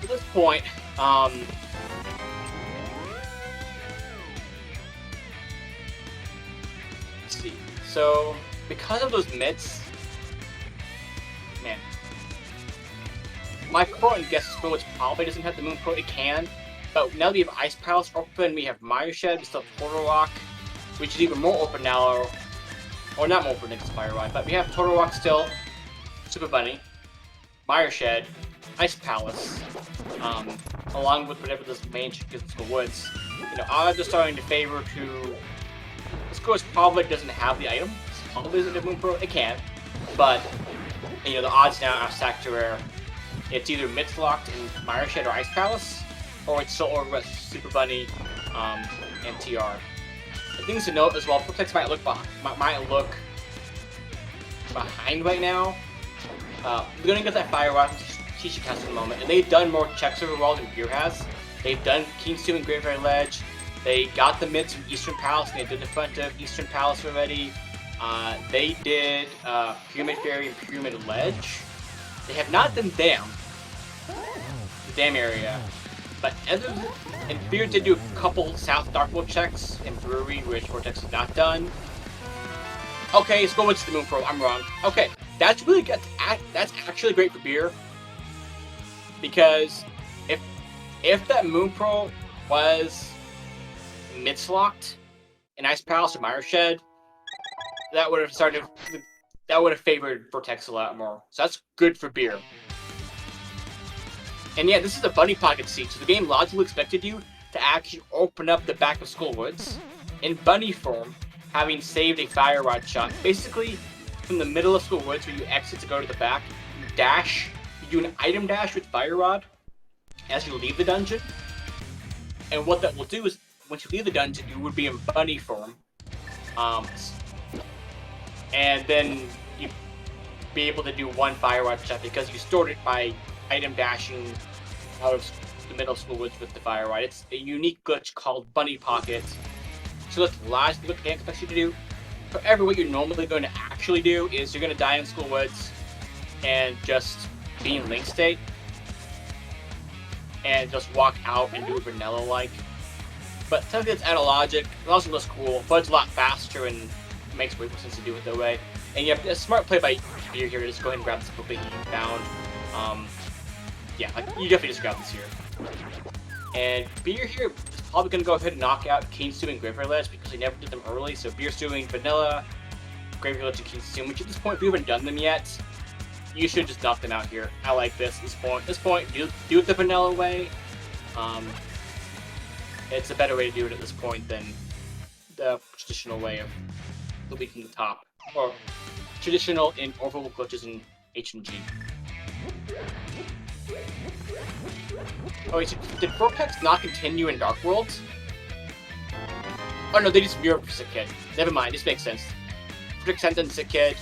At this point, Let's see. So, because of those mitts, man, my current guess is which probably doesn't have the Moon Pro. It can, but now that we have Ice Palace open, we have Mire Shed, we still have Turtle Rock, which is even more open now, or not more open than Fire Rod, but we have Turtle Rock still, Super Bunny, Mire Shed, Ice Palace, along with whatever this main School Woods. You know, odds are starting to favor to. This course probably doesn't have the item. It probably isn't a Moon Pro. It can, but you know the odds now are stacked to where it's either Mitts locked in Mire Shed or Ice Palace, or it's still over with Super Bunny and TR. The things to note as well, Vortex might look behind right now. We're gonna get that Fire Rod from Shishikatsu in a moment, and they've done more checks overall than Beer has. They've done King's Tomb and Graveyard Ledge. They got the mitts from Eastern Palace, and they did the front of Eastern Palace already. They did Pyramid Fairy and Pyramid Ledge. They have not done Dam, the Dam area, but and Beer did do a couple South Darkwood checks in Brewery, which Vortex has not done. Okay, let's go into the Moon Pro. I'm wrong. Okay, that's really good. That's actually great for Beer, because if that Moon Pro was mitts locked in Ice Palace or Mire Shed, that would have favored Vortex a lot more. So that's good for Beer. And yeah, this is a Bunny Pocket seed, so the game logically expected you to actually open up the back of Skull Woods in Bunny form, having saved a Fire Rod shot. Basically, from the middle of Skull Woods, where you exit to go to the back, you dash, you do an item dash with Fire Rod as you leave the dungeon. And what that will do is, once you leave the dungeon, you would be in Bunny form. And then you'd be able to do one Fire Rod shot because you stored it by item dashing out of the middle of Skull Woods with the Fire Rod. It's a unique glitch called Bunny Pocket. So that's largely what the game expects you to do. However, what you're normally going to actually do is you're going to die in Skull Woods and just be in Link State and just walk out and do vanilla-like. But technically it's out of logic. It also looks cool, but it's a lot faster and makes way more sense to do it that way. And yeah, a smart play by Beer here to just go ahead and grab this book that you found. Yeah, like, you definitely just grab this here. And Beer here is probably going to go ahead and knock out King's Tomb and Graveyard Ledge because they never did them early. So Beer's doing Vanilla, Graveyard Ledge, and King's Tomb, which at this point, if you haven't done them yet, you should just knock them out here. I like this. At this point, do it the Vanilla way. It's a better way to do it at this point than the traditional way of deleting the top, or traditional in overall glitches in H and G. Oh wait, so did Vortex not continue in Dark Worlds? Oh no, they just mirror Sick Kid. Never mind, this makes sense. Vortex sent in Sick Kid,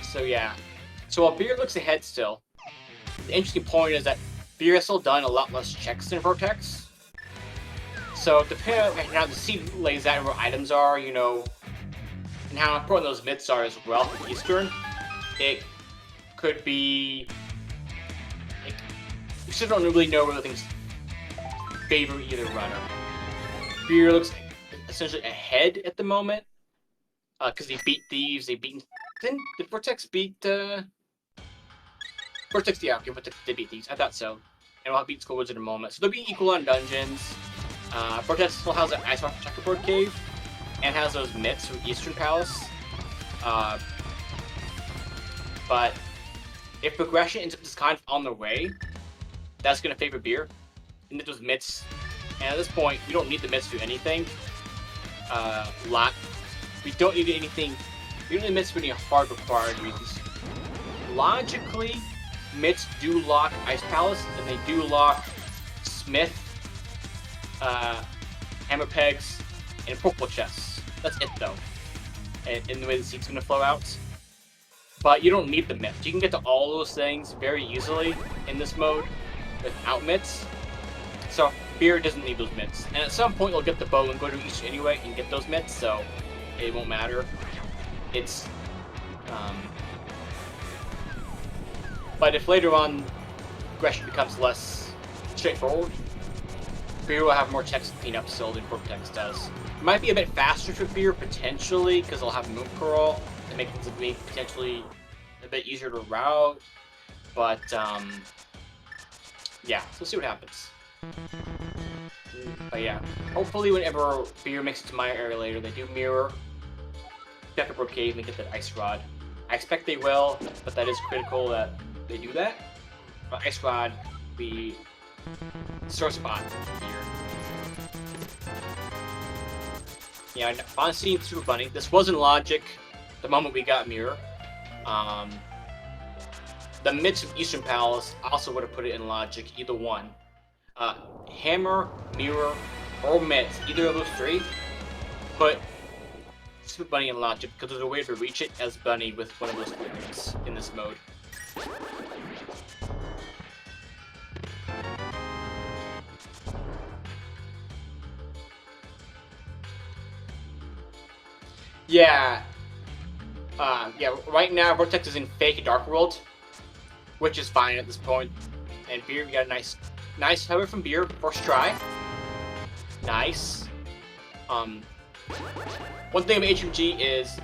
so yeah. So while Beer looks ahead still, the interesting point is that Beer has still done a lot less checks than Vortex. So depending on how the seed lays out and where items are, you know, and how important those mitts are as well for Eastern, it could be. You still don't really know whether things favor either runner. Beer looks essentially ahead at the moment because they beat Thieves. Did Vortex beat? Vortex, yeah, okay, Vortex did beat Thieves. I thought so. And we'll beat Skull Woods in a moment. So they'll be equal on dungeons. Vortex still has an Ice Rock Checkerboard Cave and has those mitts from Eastern Palace. But if progression ends up just kind of on their way, that's going to favor Beer. And those mitts. And at this point, we don't need the mitts to do anything. We don't need anything. We don't need mitts for any hard required reasons. Logically, mitts do lock Ice Palace, and they do lock Smith, Hammer Pegs, and Purple Chests. That's it, though. And in the way the seed's going to flow out. But you don't need the mitts. You can get to all those things very easily in this mode without mitts. So Beer doesn't need those mitts. And at some point, you'll get the bow and go to East anyway and get those mitts, so it won't matter. It's but if later on progression becomes less straightforward, Beer will have more checks to clean up still than Vortex does. It might be a bit faster for Beer, potentially, because they'll have Moon Curl to make things potentially a bit easier to route. But, yeah, so we'll see what happens. But yeah, hopefully whenever Beer makes it to my area later, they do mirror, check up Cave, and get that Ice Rod. I expect they will, but that is critical that they do that. But Ice Rod will be sore spot here. Yeah, I finally seeing Super Bunny. This wasn't logic the moment we got Mirror. The Mitts of Eastern Palace also would have put it in logic, either one. Hammer, Mirror, or Mitts, either of those three, put Super Bunny in logic because there's a way to reach it as Bunny with one of those things in this mode. Yeah. Yeah, right now Vortex is in fake Dark World, which is fine at this point. And Beer, we got a nice hover from Beer, first try. Nice. One thing about HMG is,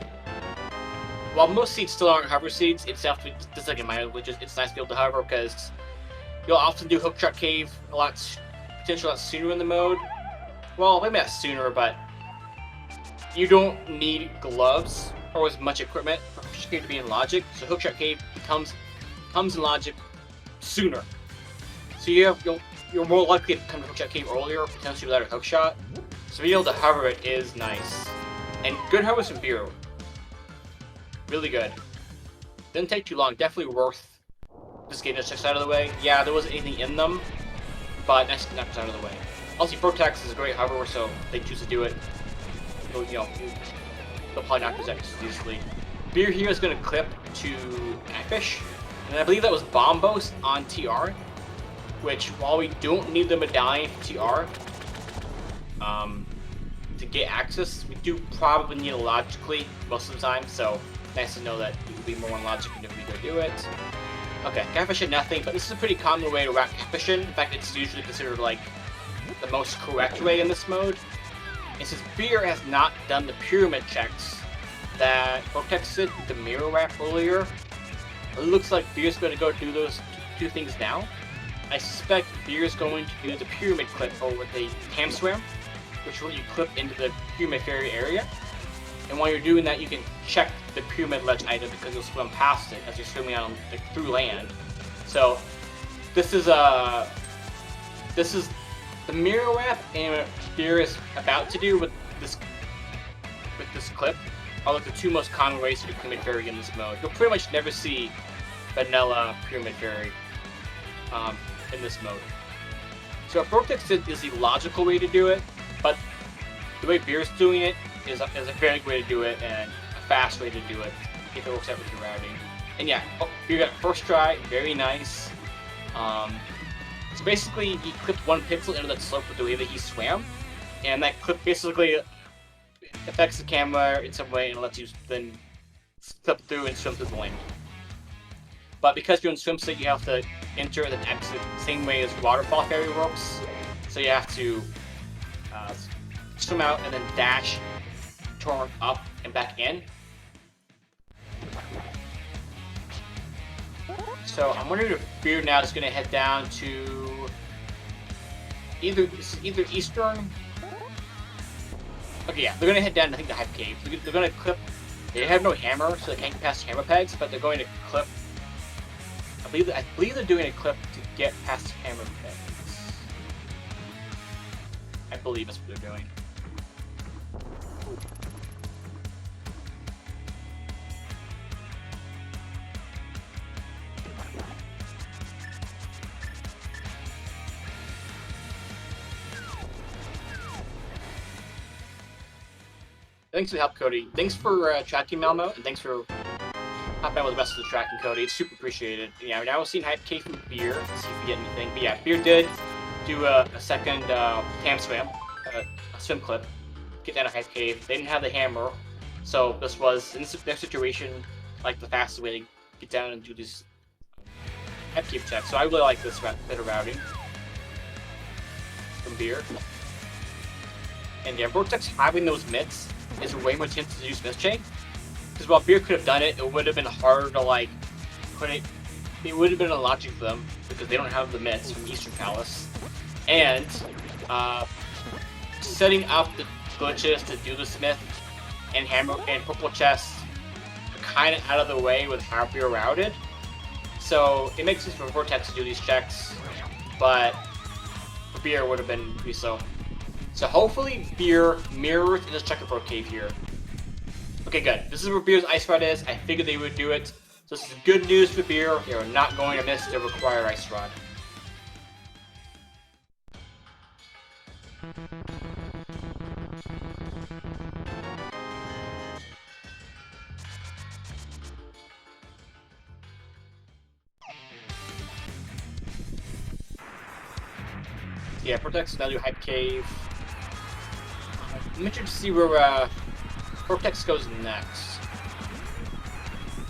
while most seeds still aren't hover seeds, it's definitely just like in my which is it's nice to be able to hover because you'll often do Hookshot Cave potentially a lot sooner in the mode. Well, maybe not sooner, but you don't need gloves or as much equipment for Hookshot Cave to be in logic, so Hookshot Cave comes in logic sooner. So you're more likely to come to Hookshot Cave earlier, potentially without a hookshot. So being able to hover it is nice. And good hovers from Beer. Really good. Didn't take too long, definitely worth just getting those checks out of the way. Yeah, there wasn't anything in them, but nice to knock those out of the way. Also, Vortex is a great hover, so they choose to do it. So, you know, they'll probably knock those out easily. Beer here is going to clip to Catfish, and I believe that was Bombos on TR, which, while we don't need the medallion for TR, to get access, we do probably need it logically most of the time, so nice to know that we can be more on logic if we go do it. Okay, Catfish had nothing, but this is a pretty common way to route Catfishin. In fact, it's usually considered like the most correct way in this mode. And since Beer has not done the pyramid checks that Vortex did with the mirror wrap earlier, it looks like Beer's going to go do those two things now. I suspect Beer's going to do the pyramid clip over the ham swim, which will let you clip into the pyramid fairy area. And while you're doing that, you can check the pyramid ledge item because you'll swim past it as you're swimming on through land. So this is the mirror wrap and what Beer is about to do with this clip are like the two most common ways to do pyramid fairy in this mode. You'll pretty much never see vanilla pyramid fairy in this mode. So Vortex is the logical way to do it, but the way Beer's doing it is a very good way to do it and a fast way to do it if it works out with your routing. And yeah, Beer got first try, very nice. So basically, he clipped one pixel into that slope with the way that he swam, and that clip basically affects the camera in some way and lets you then slip through and swim through the lane. But because you're in swimsuit, you have to enter and then exit the same way as waterfall fairy works. So you have to swim out and then dash, turn up and back in. So I'm wondering if Beer now is going to head down to either Eastern. Okay, yeah, they're going to head down. I think the Hype Cave. They're going to clip. They have no hammer, so they can't get past hammer pegs. But they're going to clip. I believe they're doing a clip to get past hammer pegs. I believe that's what they're doing. Thanks for the help, Cody. Thanks for tracking Malmo, and thanks for hopping out with the rest of the tracking, Cody. It's super appreciated. Yeah, now we're seeing Hype Cave from Beer. Let's see if we get anything. But yeah, Beer did do a second ham swim, a swim clip, get down to Hype Cave. They didn't have the hammer, so this was, in their situation, like the fastest way to get down and do this Hype Cave check. So I really like this bit of routing. from Beer. And yeah, Vortex having those mitts is way more chance to use Myth Chain. Because while Beer could have done it, it would have been harder to like put it. It would have been a logic for them because they don't have the mitts from Eastern Palace. And setting up the glitches to do the Smith and Hammer and Purple Chest are kind of out of the way with how Beer routed. So it makes sense for Vortex to do these checks, but for Beer would have been pretty slow. So hopefully Beer mirrors in this checkerboard cave here. Okay, good. This is where Beer's Ice Rod is. I figured they would do it. So this is good news for Beer. They are not going to miss the required Ice Rod. Yeah, Vortex now do Hype Cave. I'm interested to see where Vortex goes next.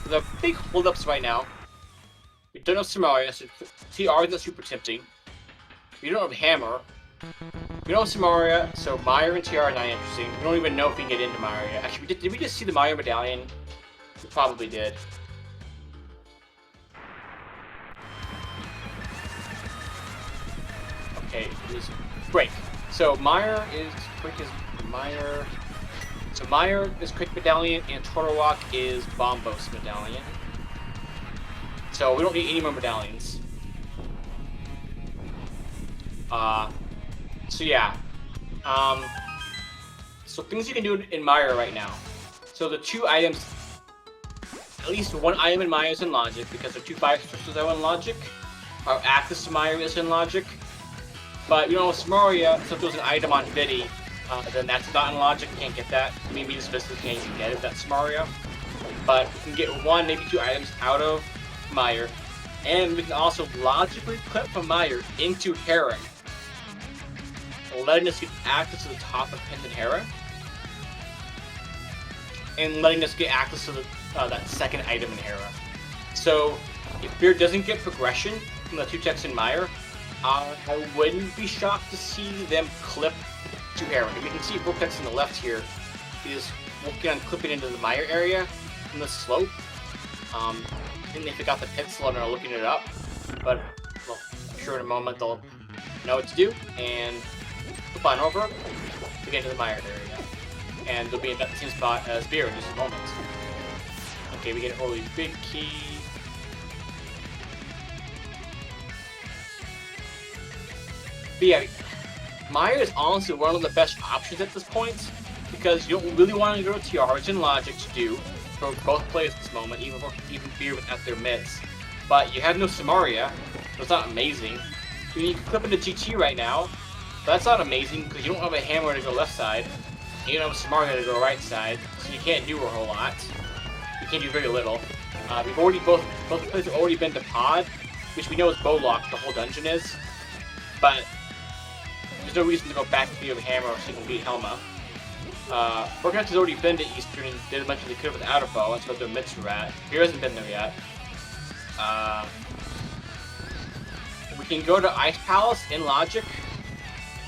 The big holdups right now. We don't have Samaria, so TR is not super tempting. We don't have Hammer. We don't have Samaria, so Meyer and TR are not interesting. We don't even know if we can get into Mario. Actually, did we just see the Mario medallion? We probably did. Okay, this break. So Meyer is quick as Meyer. So Meyer is quick medallion and Turtle Walk is Bombos medallion. So we don't need any more medallions. So yeah. So things you can do in Meyer right now. So the two items, at least one item in Meyer is in Logic because the two fire crystals are in Logic. Our access to Meyer is in Logic. But, you know, Samaria, so if there's an item on Viddy, then that's not in Logic, can't get that. Maybe this business can't even get it, that's Samaria. But we can get one, maybe two items out of Meyer. And we can also logically clip from Meyer into Hera, letting us get access to the top of Pent and Hera. And letting us get access to the, that second item in Hera. So, if Beer doesn't get progression from the two checks in Meyer, I wouldn't be shocked to see them clip to Hera. We can see Vortex on the left here is working on clipping into the Meyer area from the slope. And they forgot the pit slot and are looking it up. But, well, I'm sure in a moment they'll know what to do and flip on over to get into the Meyer area. And they'll be in that same spot as Beer in just a moment. Okay, we get an early big key. But yeah, Meyer is honestly one of the best options at this point because you don't really want to go to TRs in Logic to do for both players at this moment, even Beer without their mids. But you have no Samaria, so it's not amazing. You can clip into GT right now, but that's not amazing because you don't have a hammer to go left side, and you don't have a Samaria to go right side, so you can't do a whole lot. You can't do very little. We've already both players have already been to Pod, which we know is bow lock, the whole dungeon is, but there's no reason to go back to the hammer so you can beat Helma. Vortex has already been to Eastern and did as much as they could without a bow. That's what their mitts were at. Beer hasn't been there yet. We can go to Ice Palace in Logic.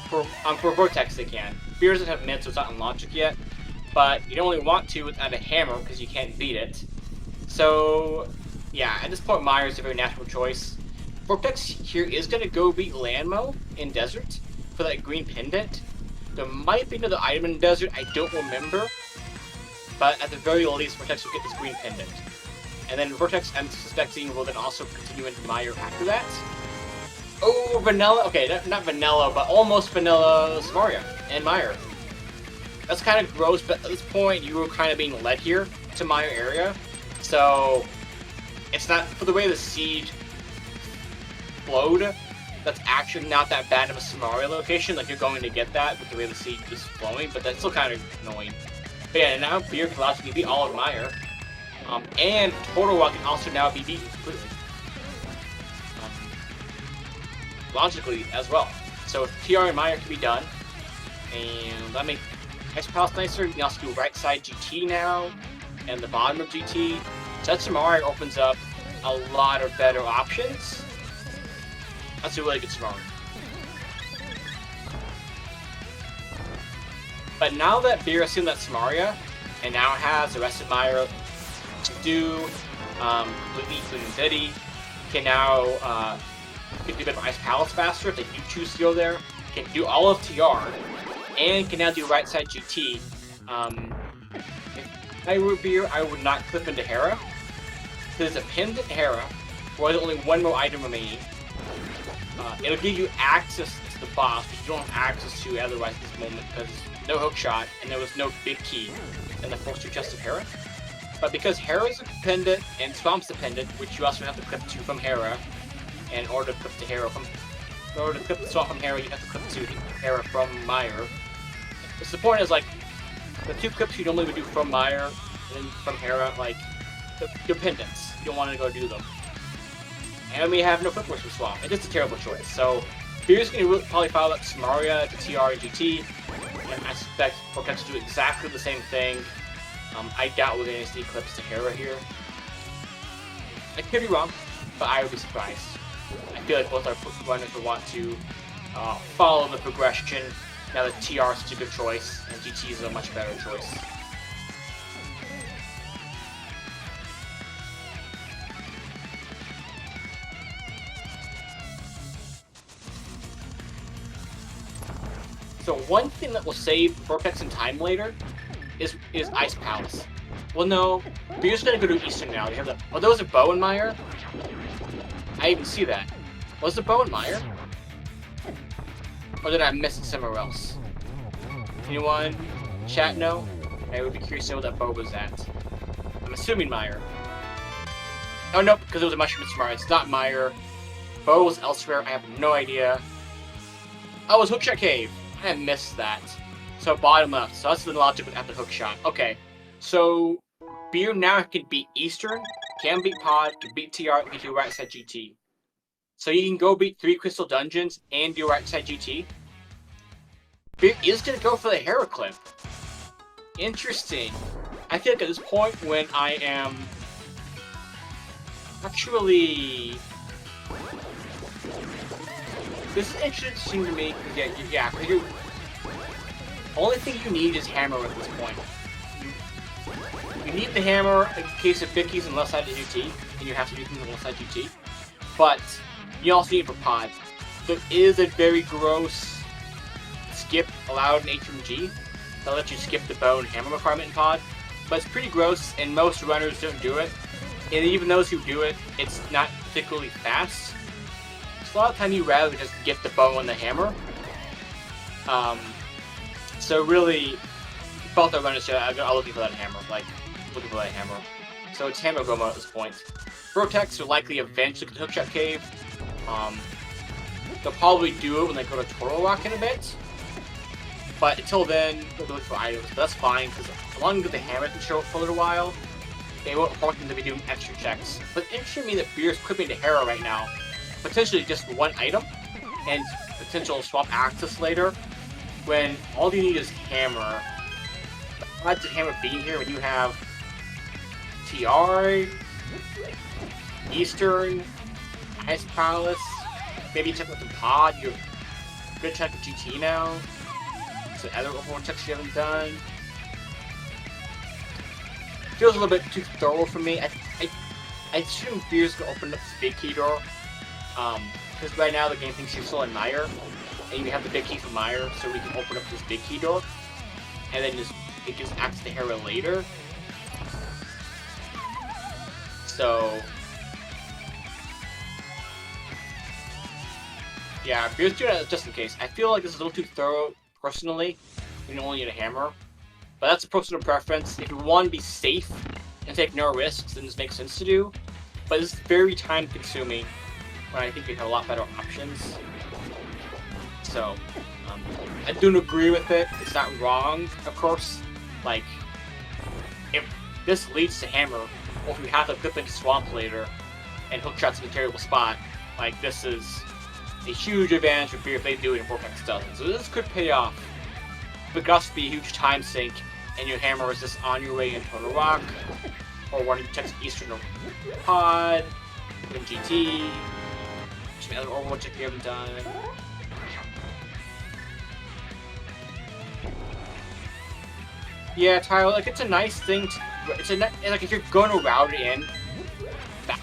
For Vortex they can. Beer doesn't have mitts, so it's not in Logic yet. But you don't really want to without a hammer because you can't beat it. So, yeah, at this point Meyer is a very natural choice. Vortex here is going to go beat Landmo in Desert for that green pendant. There might be another item in the Desert, I don't remember. But at the very least, Vortex will get this green pendant. And then Vortex, I'm suspecting, will then also continue into Meyer after that. Oh, Vanilla. Okay, not Vanilla, but almost Vanilla Samaria and Meyer. That's kind of gross, but at this point, you were kind of being led here to Meyer area. So, it's not, for the way the siege flowed, that's actually not that bad of a Samaria location. Like, you're going to get that with the way the siege is flowing, but that's still kind of annoying. But yeah, now Beer can logically beat all of Meyer. And Total Walk can also now be beaten completely. Logically as well. So TR and Meyer can be done. And that makes Ice Palace nicer. You can also do right side GT now. And the bottom of GT. So that Samaria opens up a lot of better options. That's a really good Samaria. But now that Beer has seen that Samaria, and now has the rest of Maya to do, completely including Diddy, can now can do a bit of Ice Palace faster if they do choose to go there, can do all of TR, and can now do right side GT. If I were Beer, I would not clip into Hera. There's a pinned Hera, where there's only one more item remaining. It'll give you access to the boss, which you don't have access to otherwise at this moment because no hook shot and there was no big key in the first 2 chests of Hera. But because Hera is a pendant and Swamp's a pendant, which you also have to clip to from Hera, and in order to clip the Hera from, in order to clip the Swamp from Hera, you have to clip to Hera from Meyer. So the point is like the 2 clips you normally would do from Meyer and from Hera, like they're pendants. You don't want to go do them. And we have no clip works from Swamp. It's just a terrible choice. So Beer's going to probably follow up Samaria to TR and GT. And I suspect Vortex to do exactly the same thing. I doubt we're going to see clips to Hera here. I could be wrong, but I would be surprised. I feel like both our runners will want to follow the progression now that TR is such a good choice and GT is a much better choice. So one thing that will save Vortex in time later is Ice Palace. Well, no, we're just gonna go to Eastern now. You have the, oh, there was a bow in Meyer? I didn't even see that. Was the bow in Meyer? Or did I miss it somewhere else? Anyone? Chat know? I would be curious to know where that bow was at. I'm assuming Meyer. Oh, nope, because it was a mushroom in Meyer. It's not Meyer. Bow was elsewhere. I have no idea. Oh, it was Hookshot Cave. I missed that. So bottom left. So that's the logic at the hook shot. Okay. So Beer now can beat Eastern, can beat Pod, can beat TR, can do right side GT. So you can go beat 3 crystal dungeons and do right side GT. Beer is gonna go for the Hera clip. Interesting. I feel like at this point when I am actually, this is interesting to me, because because you only thing you need is hammer at this point. You need the hammer in case of Vicky's and left side of GT, and you have to do things on left side GT. But you also need it for Pod. There is a very gross skip allowed in HMG that lets you skip the bow and hammer requirement in Pod. But it's pretty gross, and most runners don't do it. And even those who do it, it's not particularly fast. So a lot of time you rather just get the bow and the hammer. So really, both our runners are looking for that hammer, looking for that hammer. So it's hammer go mode at this point. Vortex will likely eventually get to Hookshot Cave. They'll probably do it when they go to Toro Rock in a bit. But until then, they'll look for items. But that's fine, because as long as the hammer can show up for a little while, they won't force them to be doing extra checks. But it's interesting to me that Beer's equipping to Hera right now. Potentially just one item, and potential swap access later, when all you need is hammer. The odds of hammer being here when you have TR, Eastern, Ice Palace, maybe check with the Pod, you're good check with GT now. So other Overwatch checks you haven't done. Feels a little bit too thorough for me. I assume Beer's gonna open up this big key door. Because right now the game thinks you're still in Meyer, and you have the big key for Meyer, so we can open up this big key door, and then it gives access to Hera later. So yeah, Beer's doing it just in case. I feel like this is a little too thorough personally. You only need a hammer, but that's a personal preference. If you want to be safe and take no risks, then this makes sense to do. But it's very time consuming, when I think we have a lot better options. So, I don't agree with it. It's not wrong, of course. Like, if this leads to hammer, or if we have to clip into swamp later, and hook shots in a terrible spot, like, this is a huge advantage for Beer if they do it and Vortex doesn't. So this could pay off. But it could also be a huge time sink, and your hammer is just on your way into Total Rock, or when you check Eastern or Pod, in GT, some other Overwatch if you haven't done. Yeah, Tyler, like, it's a nice thing to, like, if you're going to route it in, that,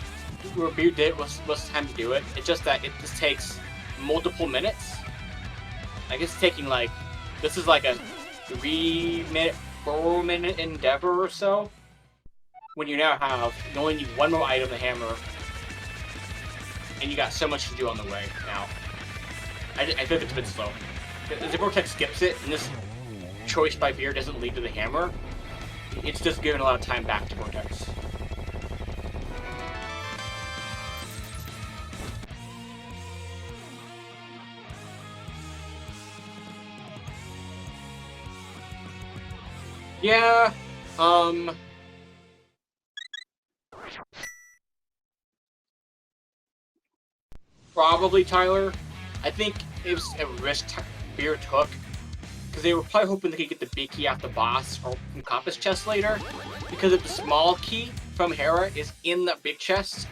where Beer did was the time to do it. It's just that it just takes multiple minutes. Like, it's taking, like, this is like a 3-minute, 4-minute endeavor or so. When you only need one more item, the hammer, and you got so much to do on the way now. I feel like it's a bit slow. If the Vortex skips it, and this choice by Beer doesn't lead to the hammer, it's just giving a lot of time back to Vortex. Yeah, probably Tyler. I think it was a risk Beer took, because they were probably hoping they could get the big key off the boss or from Compass chest later, because if the small key from Hera is in the big chest,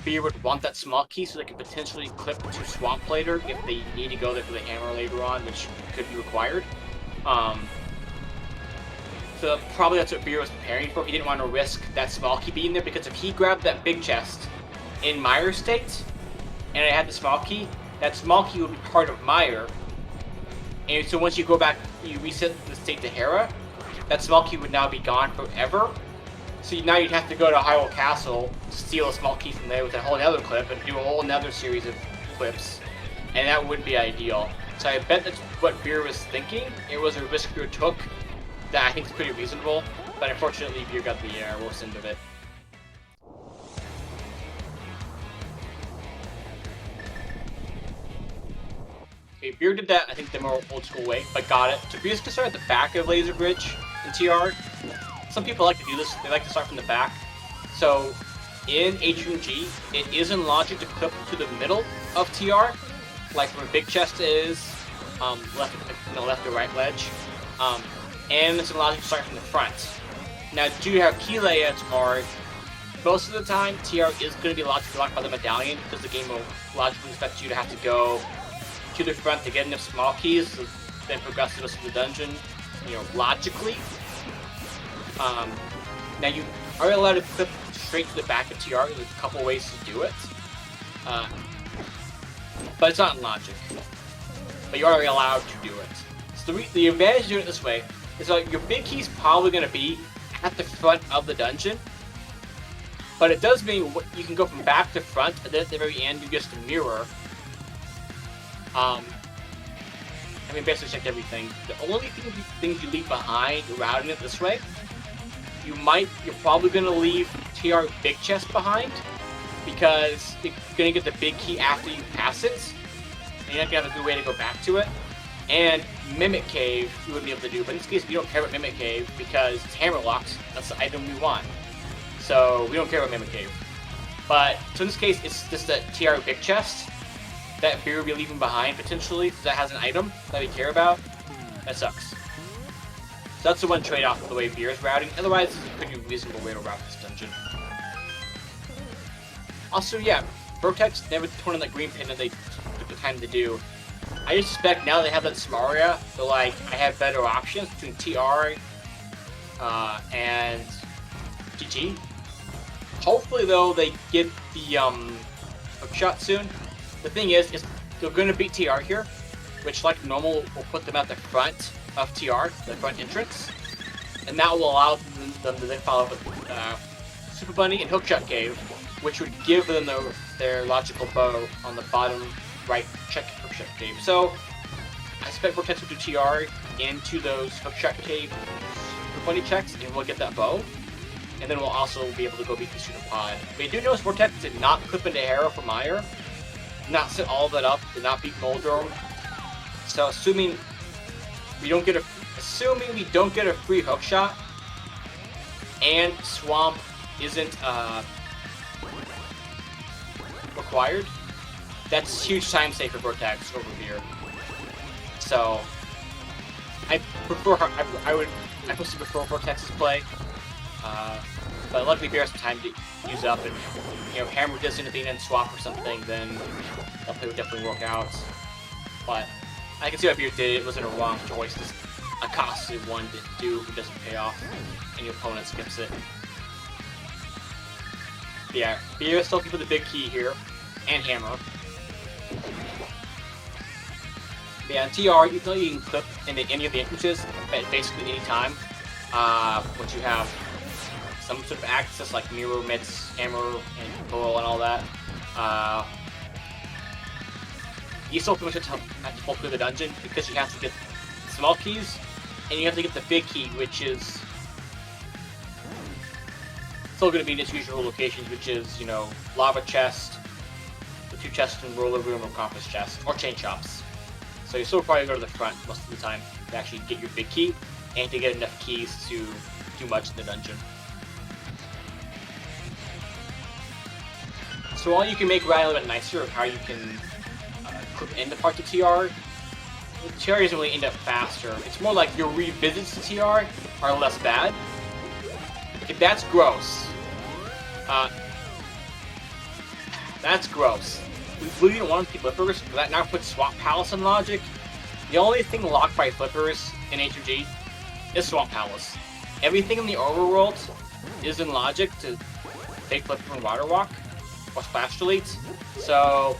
Beer would want that small key so they could potentially clip to Swamp later if they need to go there for the hammer later on, which could be required. So probably that's what Beer was preparing for. He didn't want to risk that small key being there, because if he grabbed that big chest in Meyer's state, and it had the small key, that small key would be part of Meyer. And so once you go back, you reset the state to Hera, that small key would now be gone forever. So now you'd have to go to Hyrule Castle, steal a small key from there with a whole other clip, and do a whole another series of clips. And that wouldn't be ideal. So I bet that's what Beer was thinking. It was a risk Beer took that I think is pretty reasonable, but unfortunately Beer got the worst end of it. Okay, Beer did that, I think, the more old school way, but got it. So Beer's gonna start at the back of Laser Bridge in TR. Some people like to do this, they like to start from the back. So in HMG, it is in logic to clip to the middle of TR, like where Big Chest is, left or right ledge. And it's in logic to start from the front. Now, due to how key layouts are, most of the time TR is going to be logically locked by the medallion, because the game will logically expect you to have to go to the front to get enough small keys, so then progress the rest of the dungeon, logically. Now you are allowed to clip straight to the back of TR. There's a couple ways to do it, but it's not in logic. But you are allowed to do it. So the advantage of doing it this way is that your big key is probably going to be at the front of the dungeon, but it does mean you can go from back to front, and then at the very end you just mirror. Basically checked everything. The only things you leave behind routing it this way, you're probably going to leave TR Big Chest behind, because you're going to get the big key after you pass it, and you're not going to have a good way to go back to it. And Mimic Cave you wouldn't be able to do, but in this case we don't care about Mimic Cave because it's hammer locked. That's the item we want, so we don't care about Mimic Cave. But so in this case, it's just the TR Big Chest that Beer will be leaving behind potentially, because that has an item that we care about. That sucks. So that's the one trade-off of the way Beer is routing. Otherwise, it's a pretty reasonable way to route this dungeon. Also, yeah, Vortex never torn on that green pin that they took the time to do. I just suspect now they have that Samaria, they're like, I have better options between TR and GG. Hopefully, though, they get the hookshot soon. The thing is they're going to beat TR here, which, like normal, will put them at the front of TR, the front entrance, and that will allow them to then follow up with Super Bunny and Hookshot Cave, which would give them their logical bow on the bottom right check Hookshot Cave. So I expect Vortex will do TR into those Hookshot Cave Super Bunny checks, and we'll get that bow, and then we'll also be able to go beat the Pseudopod. But you do notice Vortex did not clip into Hera for Meyer, not set all of that up, did not beat Moldrome. So assuming we don't get a free hookshot, and Swamp isn't required, that's huge time save for Vortex over here. So I personally prefer Vortex's play, but luckily Bear has some time to use up, and hammer Disney at the end, swap or something, then that play would definitely work out. But I can see why Beer did it. It wasn't a wrong choice. a costly one to do if it doesn't pay off and your opponent skips it. But yeah, Beer is still looking for the big key here, and Hammer. But yeah, in TR, even though you can clip into any of the entrances at basically any time, once you have some sort of access like Mirror, Mitts, Hammer, and Pearl and all that, you still pretty much have to pull through the dungeon because you have to get the small keys and you have to get the big key, which is still going to be in its usual locations, which is, you know, lava chest, the 2 chests in roller room, or compass chest, or chain shops. So you still probably go to the front most of the time to actually get your big key and to get enough keys to do much in the dungeon. So while you can make Ryan a little bit nicer of how you can clip into parts of TR, TR doesn't really end up faster. It's more like your revisits to TR are less bad. Okay, that's gross. That's gross. We really don't want flippers, but that now puts Swamp Palace in Logic. The only thing locked by flippers in HMG is Swamp Palace. Everything in the overworld is in Logic to take Flipper and Water Walk, or Splash Delete. So,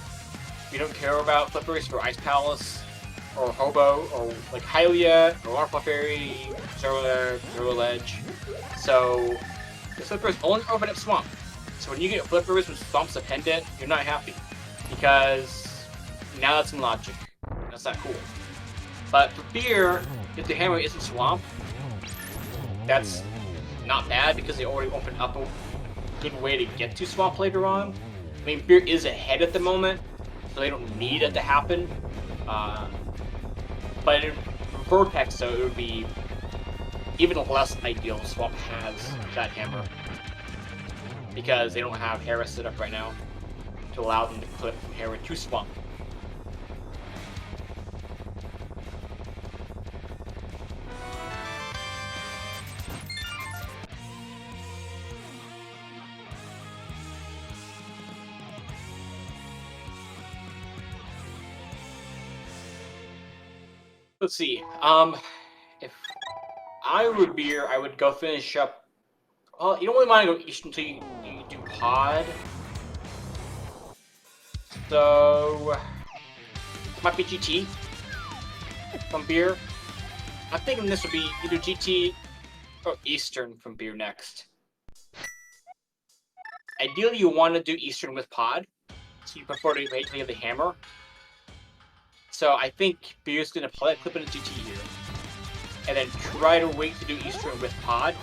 we don't care about flippers for Ice Palace, or Hobo, or like Hylia, or Waterfall Fairy, Zero Ledge. So, the flippers only open up Swamp. So when you get flippers with Swamp's a pendant, you're not happy. Because now that's in Logic. That's not cool. But for Beer, if the Hammer isn't Swamp, that's not bad because they already opened up a good way to get to Swamp later on. I mean, Beer is ahead at the moment, so they don't need it to happen. But in Vortex, though, it would be even less ideal if Swamp has that Hammer. Because they don't have Hera set up right now to allow them to clip from Hera to Swamp. Let's see. If I were Beer, I would go finish up. Well, you don't really want to go east until you do Pod. So, might be GT from Beer. I'm thinking this would be either GT or Eastern from Beer next. Ideally, you want to do Eastern with Pod, so you prefer to wait until you have the Hammer. So I think Beer's going to play clip into GT here, and then try to wait to do Eastern with Pod,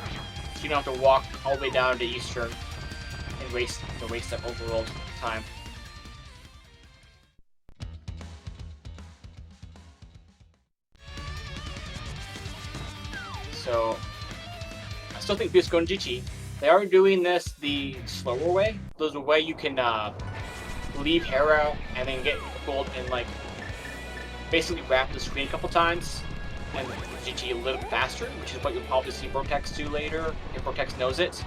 so you don't have to walk all the way down to Eastern and waste that overworld time. So I still think Beer's going to GT. They are doing this the slower way. There's a way you can leave Hera and then get gold and like basically wrap the screen a couple times and GT a little bit faster, which is what you'll probably see Vortex do later if Vortex knows it.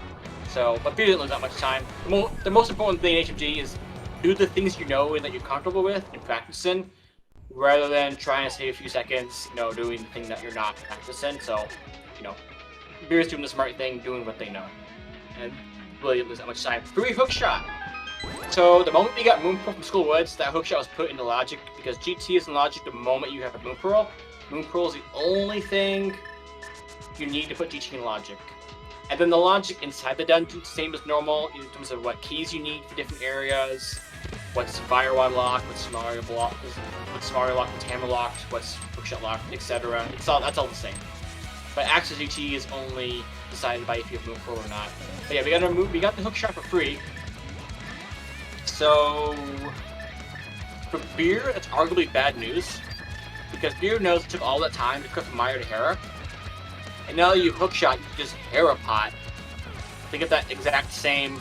So, but Beer didn't lose that much time. The most important thing in HMG is do the things you know and that you're comfortable with and practicing, rather than trying to save a few seconds, you know, doing the thing that you're not practicing. So, you know, Beer's doing the smart thing, doing what they know, and really didn't lose that much time. Free hook shot. So the moment we got Moon Pearl from School Woods, that hook shot was put into Logic because GT is in Logic the moment you have Moon Pearl. Moon Pearl is the only thing you need to put GT in Logic. And then the logic inside the dungeon, same as normal in terms of what keys you need for different areas, what's Firewall locked, what's Scenario locked, what's Hammer locked, what's hookshot locked, etc. That's all the same. But Access GT is only decided by if you have Moon Pearl or not. But yeah, we got the hookshot for free. So for Beer, that's arguably bad news, because Beer knows it took all that time to clip from Meyer to Hera, and now that you hookshot, you just Hera pot to get that exact same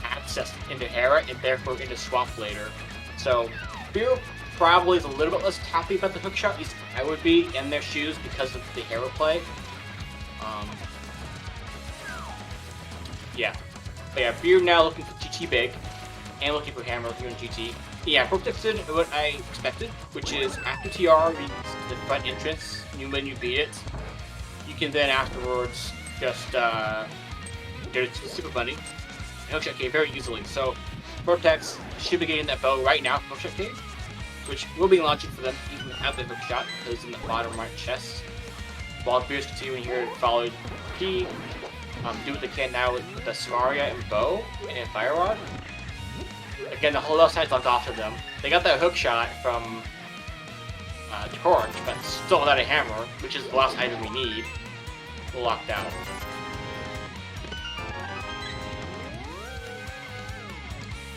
access into Hera and therefore into Swamp later. So Beer probably is a little bit less happy about the hookshot, at least I would be in their shoes because of the Hera play. Yeah. But yeah, Beer now looking for GT big, and looking for Hammer here in GT. Yeah, Vortex did what I expected, which is after TR reads the front entrance, when you beat it, you can then afterwards just get it to the Super Bunny and Hookshot Cave very easily. So Vortex should be getting that bow right now from Hookshot Cave, which will be launching for them even without the hookshot, because in the bottom right chest. While Beer's continuing here to follow P, do what they can now with the Samaria and bow and Fire Rod. Again, the whole left side's locked off to them. They got that hook shot from Torch, but still without a hammer, which is the last item we need. We're locked out.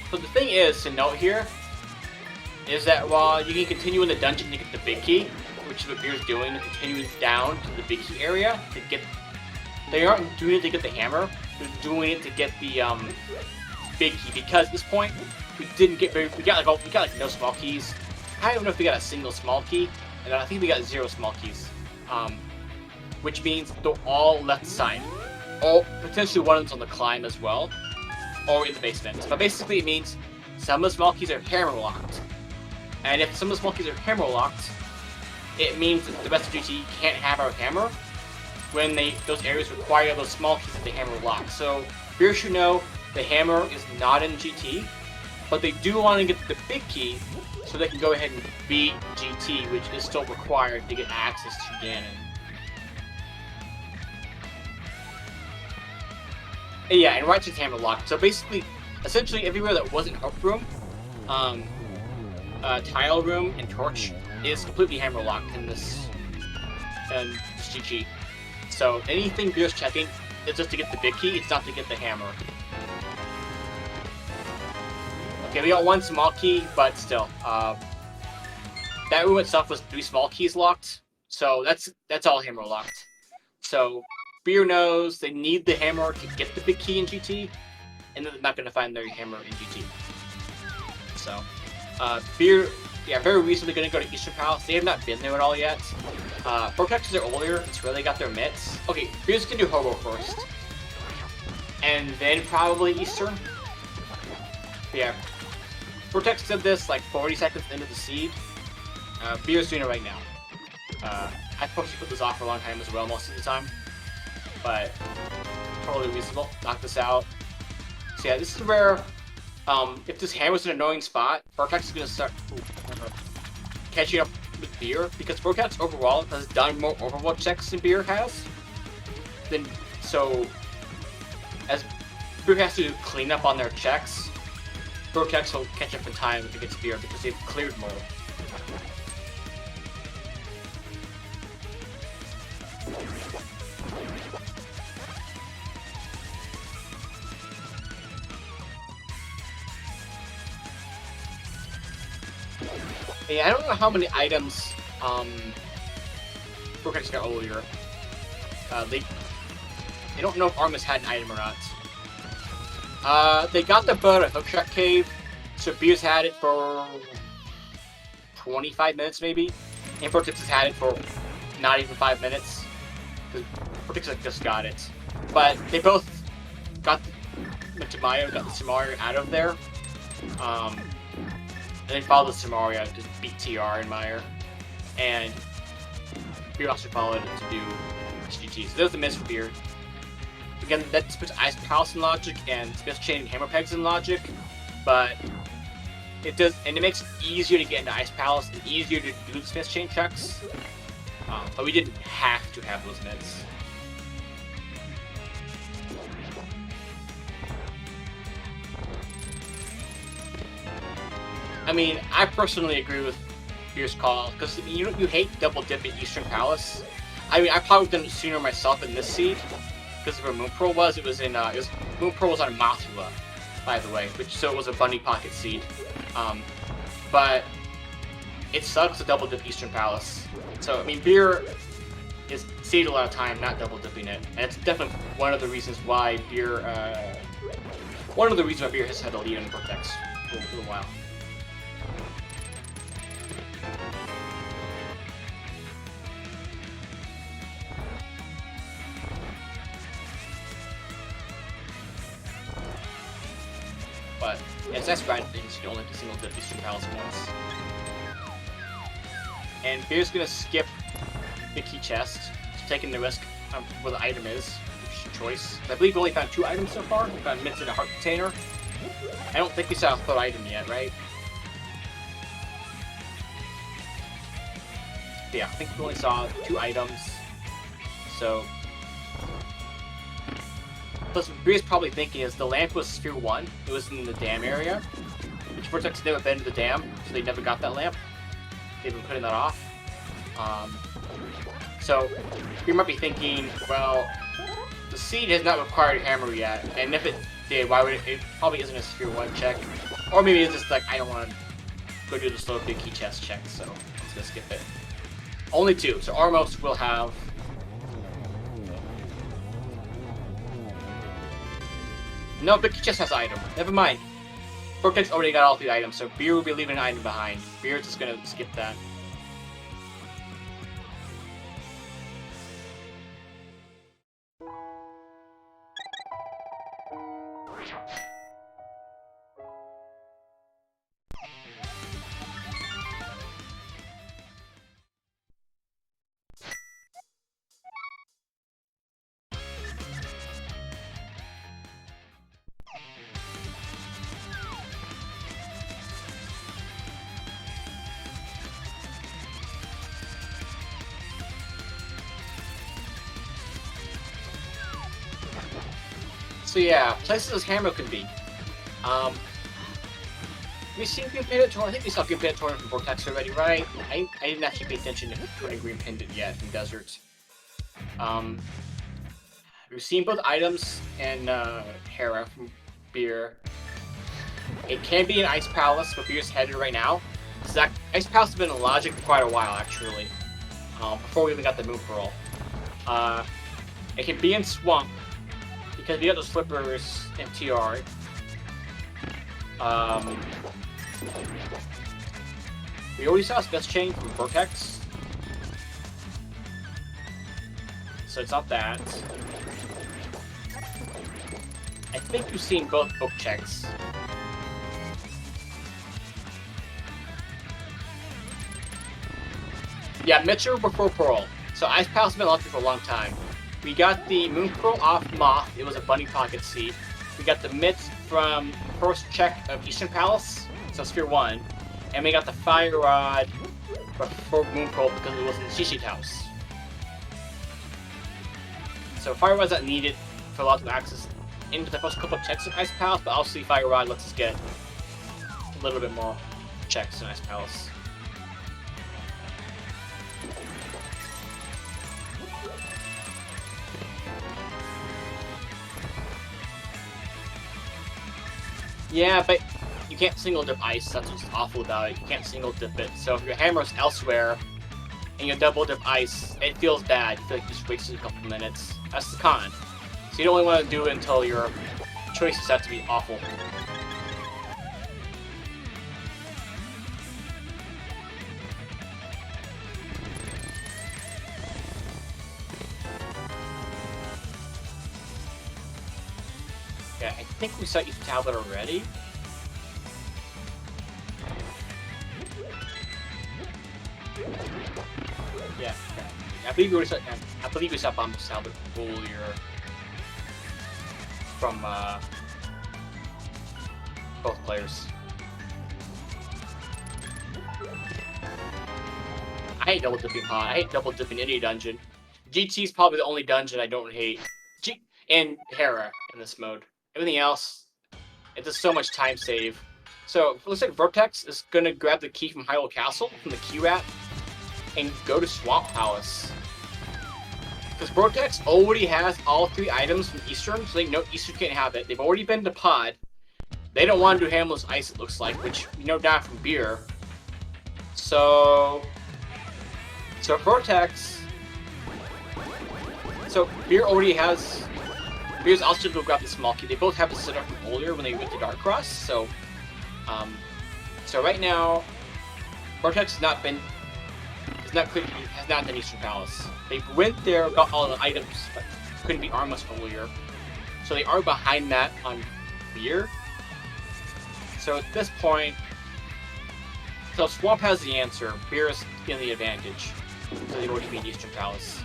So the thing is to note here is that while you can continue in the dungeon to get the big key, which is what Beer's doing, continuing down to the big key area to get. They aren't doing it to get the hammer; they're doing it to get the big key. Because at this point, we didn't get very. We got like no small keys. I don't know if we got a single small key, and I think we got 0 small keys. Which means they're all left side, or potentially one of them's on the climb as well, or in the basement. But basically, it means some of the small keys are hammer locked, and if some of the small keys are hammer locked, it means that the rest of GT can't have our hammer when those areas require those small keys that the hammer locks. So Beer should know the hammer is not in GT, but they do want to get the big key so they can go ahead and beat GT, which is still required to get access to Ganon. And yeah, and right side's hammer locked. So basically, essentially everywhere that wasn't Hope Room, Tile Room, and Torch is completely hammer locked in this GG. So anything Beer's checking is just to get the big key, it's not to get the hammer. Okay, we got 1 small key, but still. That room itself was 3 small keys locked, so that's all hammer locked. So Beer knows they need the hammer to get the big key in GT, and they're not going to find their hammer in GT. So, Beer, yeah, very recently going to go to Eastern Palace. They have not been there at all yet. Vortex is there earlier. It's where they got their mitts. Okay, Beer's going to do Hobo first, and then probably Eastern. But yeah, Vortex did this like 40 seconds into the seed. Beer's doing it right now. I probably put this off for a long time as well most of the time, but totally reasonable. Knock this out. So yeah, this is where, if this hammer's an annoying spot, Vortex is going to start catching up with Beer, because Vortex overall has done more overwatch checks than Beer has. So, as Beer has to clean up on their checks, Vortex will catch up in time against Beer because they've cleared more. Yeah, I don't know how many items Vortex got earlier. They don't know if Armus had an item or not. They got the boat at Hookshot Cave, so Beer's had it for 25 minutes maybe, and Vortex has had it for not even 5 minutes. Vortex just got it. But they both got the Samaria out of there. And they followed the Samaria to beat TR and Meyer. And Beer also followed it to do SGT. So there's the miss for Beer. Again, that puts Ice Palace in logic and Smith Chain and Hammer Pegs in logic, but it does, and it makes it easier to get into Ice Palace and easier to do the Smith Chain checks. But we didn't have to have those mitts. I mean, I personally agree with Beer's call, because you hate double dip at Eastern Palace. I mean, I probably done it sooner myself in this seed, because of where Moon Pearl was. It was in, Moon Pearl was on Mothula, by the way, so it was a Bunny Pocket seed. But it sucks to double dip Eastern Palace. So, I mean, Beer is saved a lot of time not double dipping it, and it's definitely one of the reasons why Beer, has had a lead in Vortex for a while. but yeah, it's nice grinding things. You don't have to single dip Eastern Palace once. And Beer's gonna skip the key chest, taking the risk of where the item is, which is your choice. I believe we only found 2 items so far. We found mitts and a heart container. I don't think we saw a 3rd item yet, right? But yeah, I think we only saw 2 items. So, plus what Beer's probably thinking is the lamp was Sphere 1. It was in the dam area, which Vortex had never been to the dam, so they never got that lamp. They've been putting that off. So, you might be thinking, well, the seed has not required hammer yet, and if it did, why would it probably isn't a Sphere 1 check. Or maybe it's just like, I don't want to go do the slow big key chest check, so I'm just gonna skip it. Only 2, so Armos will have... No, big key chest has item. Never mind. Vortex already got all 3 items, so Beer will be leaving an item behind. Beer's just gonna skip that. So yeah, places as hammer could be. We've seen Green Pendant Tournament. I think we saw Green Pendant Tournament from Vortex already, right? I didn't actually pay attention to a Green Pendant yet from Desert. We've seen both items and Hera from Beer. It can be an Ice Palace, but Beer's headed right now. So that Ice Palace has been in Logic for quite a while, actually. Before we even got the Moon Pearl. It can be in Swamp, because we got those flippers in TR. We already saw a Best Chain from Vortex. So it's not that. I think we've seen both book checks. Yeah, Mitcher before Pearl. So Ice Palace has been locked for a long time. We got the Moon Pearl off Moth. It was a Bunny Pocket seed. We got the mitts from first check of Eastern Palace, so Sphere 1. And we got the Fire Rod for Moon Pearl because it was in Shishi's house. So Fire Rod's not needed for a lot of access into the first couple of checks of Ice Palace, but obviously Fire Rod lets us get a little bit more checks in Ice Palace. Yeah, but you can't single dip ice, that's what's awful about it. You can't single dip it. So if your hammer's elsewhere and you double dip ice, it feels bad. You feel like you just wasted a couple minutes. That's the con. So you don't only want to do it until your choices have to be awful. Okay, I think we saw each tablet already. Yeah, okay. I believe we saw Bomb's tablet earlier from both players. I hate double dipping pod. I hate double dipping any dungeon. GT is probably the only dungeon I don't hate. And Hera in this mode. Everything else, it does so much time save. So it looks like Vortex is gonna grab the key from Hyrule Castle from the key rat and go to Swamp Palace. Because Vortex already has all 3 items from Eastern, so they know Eastern can't have it. They've already been to Pod. They don't want to do Hamlet's Ice, it looks like, which we know down from Beer. So Vortex. So Beer already has. Beer's also going to grab the small key. They both have the setup from earlier when they went to Dark Cross. So right now, Vortex has not done Eastern Palace. They went there, got all the items, but couldn't be Armless earlier. So they are behind that on Beer. So at this point, so Swamp has the answer. Beer is in the advantage. So they go to beat Eastern Palace.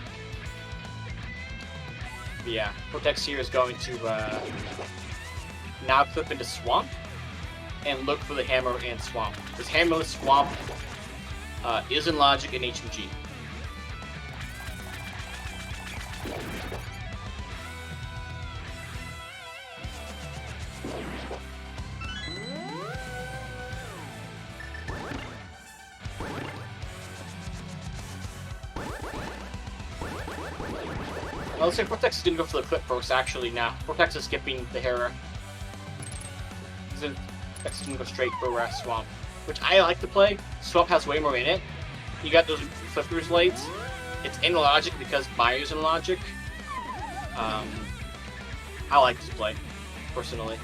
But yeah, Vortex here is going to now clip into Swamp and look for the hammer and Swamp. This hammerless Swamp is in Logic and HMG. Well, looks like Vortex is going to go for the clip first, actually, now. Vortex is skipping the Hera. Vortex is going to go straight for Swamp, which I like to play. Swamp has way more in it. You got those flippers late. It's in Logic because Myers in Logic. I like this play, personally.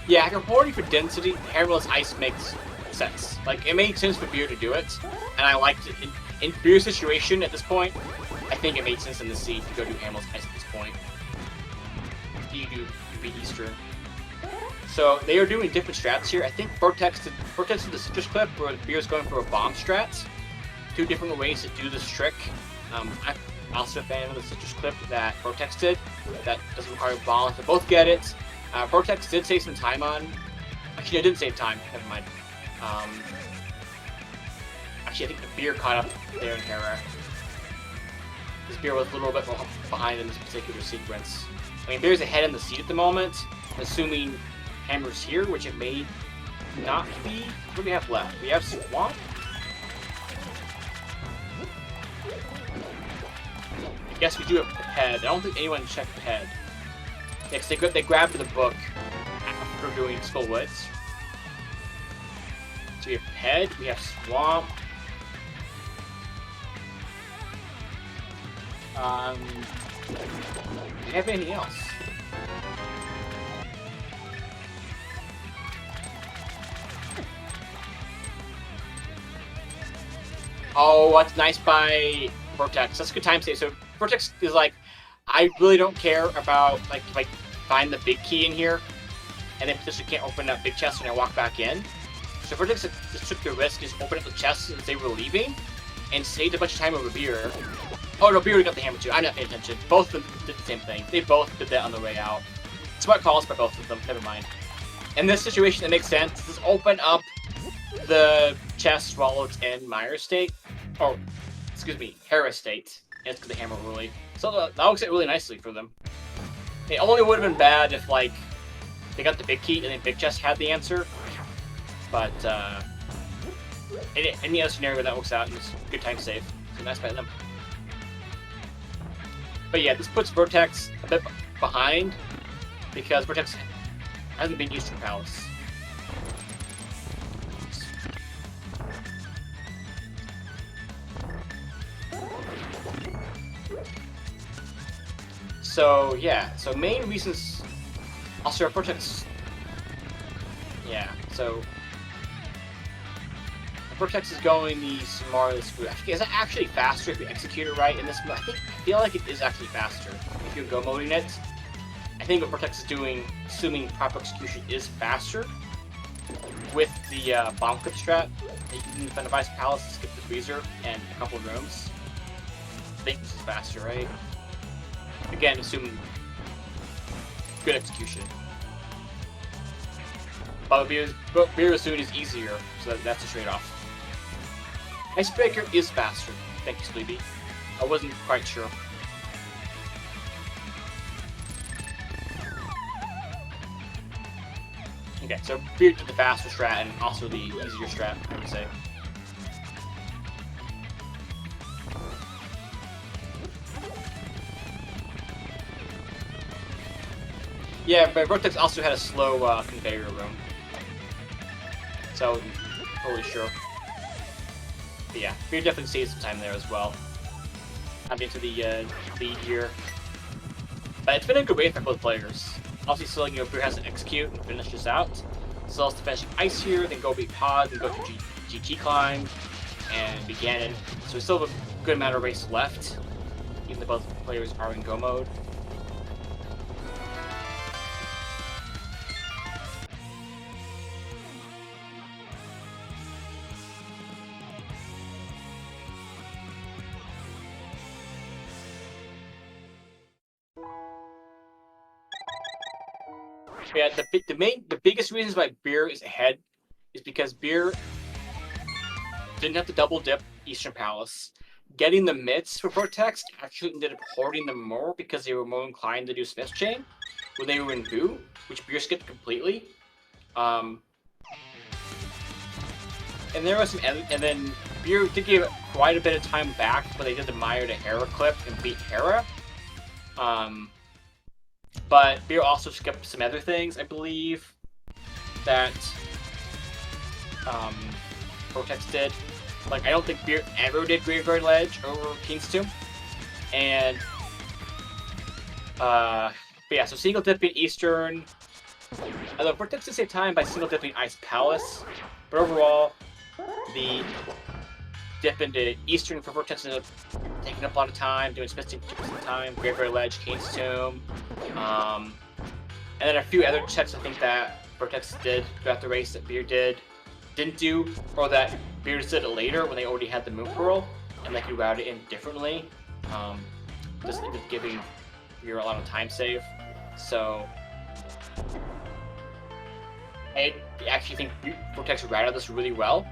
Yeah, reporting for density, Hammerless Ice makes sense. Like, it made sense for Beer to do it, and I liked it. In Beer's situation at this point, I think it made sense in the seed to go do Hammerless Ice at this point. You beat Eastern. So they are doing different strats here. I think Vortex did the citrus clip, where Beer's going for a bomb strat. Two different ways to do this trick. I'm also a fan of the citrus clip that Vortex did. That doesn't require bombs. They both get it. Vortex did save some time on. Actually, I didn't save time. Never mind. Actually, I think the Beer caught up there in Hera. This Beer was a little bit behind in this particular sequence. I mean, Beer's ahead in the seed at the moment, assuming Hammer's here, which it may not be. What do we have left? We have Swamp. I guess we do have Head. I don't think anyone checked the Head. Yeah, because they grabbed the book after doing Skull Woods. So we have Head, we have Swamp. Do we have anything else? Oh, that's nice by Vortex. That's a good time save. So Vortex is like, I really don't care about like find the big key in here, and then potentially can't open that big chest when I walk back in. So Vortex just took the risk, just opened up the chest as they were leaving, and saved a bunch of time over Beer. Oh no, Beer got the hammer too. I'm not paying attention. Both of them did the same thing. They both did that on the way out. Smart calls by both of them. Never mind. In this situation, it makes sense. Just open up the chest while it's in Myers state. Oh, excuse me, Hera state. And it's the hammer really. So that works out really nicely for them. It only would have been bad if like they got the big key and then Big Chest had the answer. But in any other scenario that works out, and it's a good time save. So nice by them. But yeah, this puts Vortex a bit behind because Vortex hasn't been Eastern Palace. So yeah, so main reasons. Also, Vortex. Yeah, so Vortex is going the smartest route. Is it actually faster if you execute it right in this mode? I feel like it is actually faster if you're go moding it. I think what Vortex is doing, assuming proper execution, is faster with the bomb clip strat. You can defend a Vice Palace to skip the freezer and a couple of rooms. I think this is faster, right? Again, assuming good execution. But Beer soon is easier, so that's a trade-off. Icebreaker is faster. Thank you, Sleepy. I wasn't quite sure. Okay, so Beer did the faster strat and also the easier strat, I would say. Yeah, but Vortex also had a slow conveyor room. So, totally sure. But yeah, Beer definitely saves some time there as well. I'm into the lead here. But it's been a good way for both players. Obviously, still, Beer has to execute and finish this out. Still has to finish Ice here, then go beat Pod, then go to GG Climb, and beat Ganon. So we still have a good amount of race left, even though both players are in go mode. Yeah, the biggest reasons why Beer is ahead is because Beer didn't have to double dip Eastern Palace. Getting the mitts for Vortex actually ended up hoarding them more because they were more inclined to do Smith's Chain when they were in Boo, which Beer skipped completely. And there was some, and then Beer did give quite a bit of time back when they did the Meyer to Hera clip and beat Hera. But Beer also skipped some other things, I believe, that Vortex did. Like, I don't think Beer ever did Graveyard Ledge over King's Tomb. And, but yeah, so single dipping Eastern. Although Vortex did save time by single dipping Ice Palace. But overall, the dip into Eastern for Vortex ended up taking up a lot of time, doing Smith's Chain some time, Graveyard Ledge, King's Tomb. And then a few other checks I think that Vortex did throughout the race that Beer didn't do, or that Beer did it later when they already had the Moon Pearl, and they could route it in differently. Just ended up giving Beer a lot of time save. So I actually think Vortex routed this really well.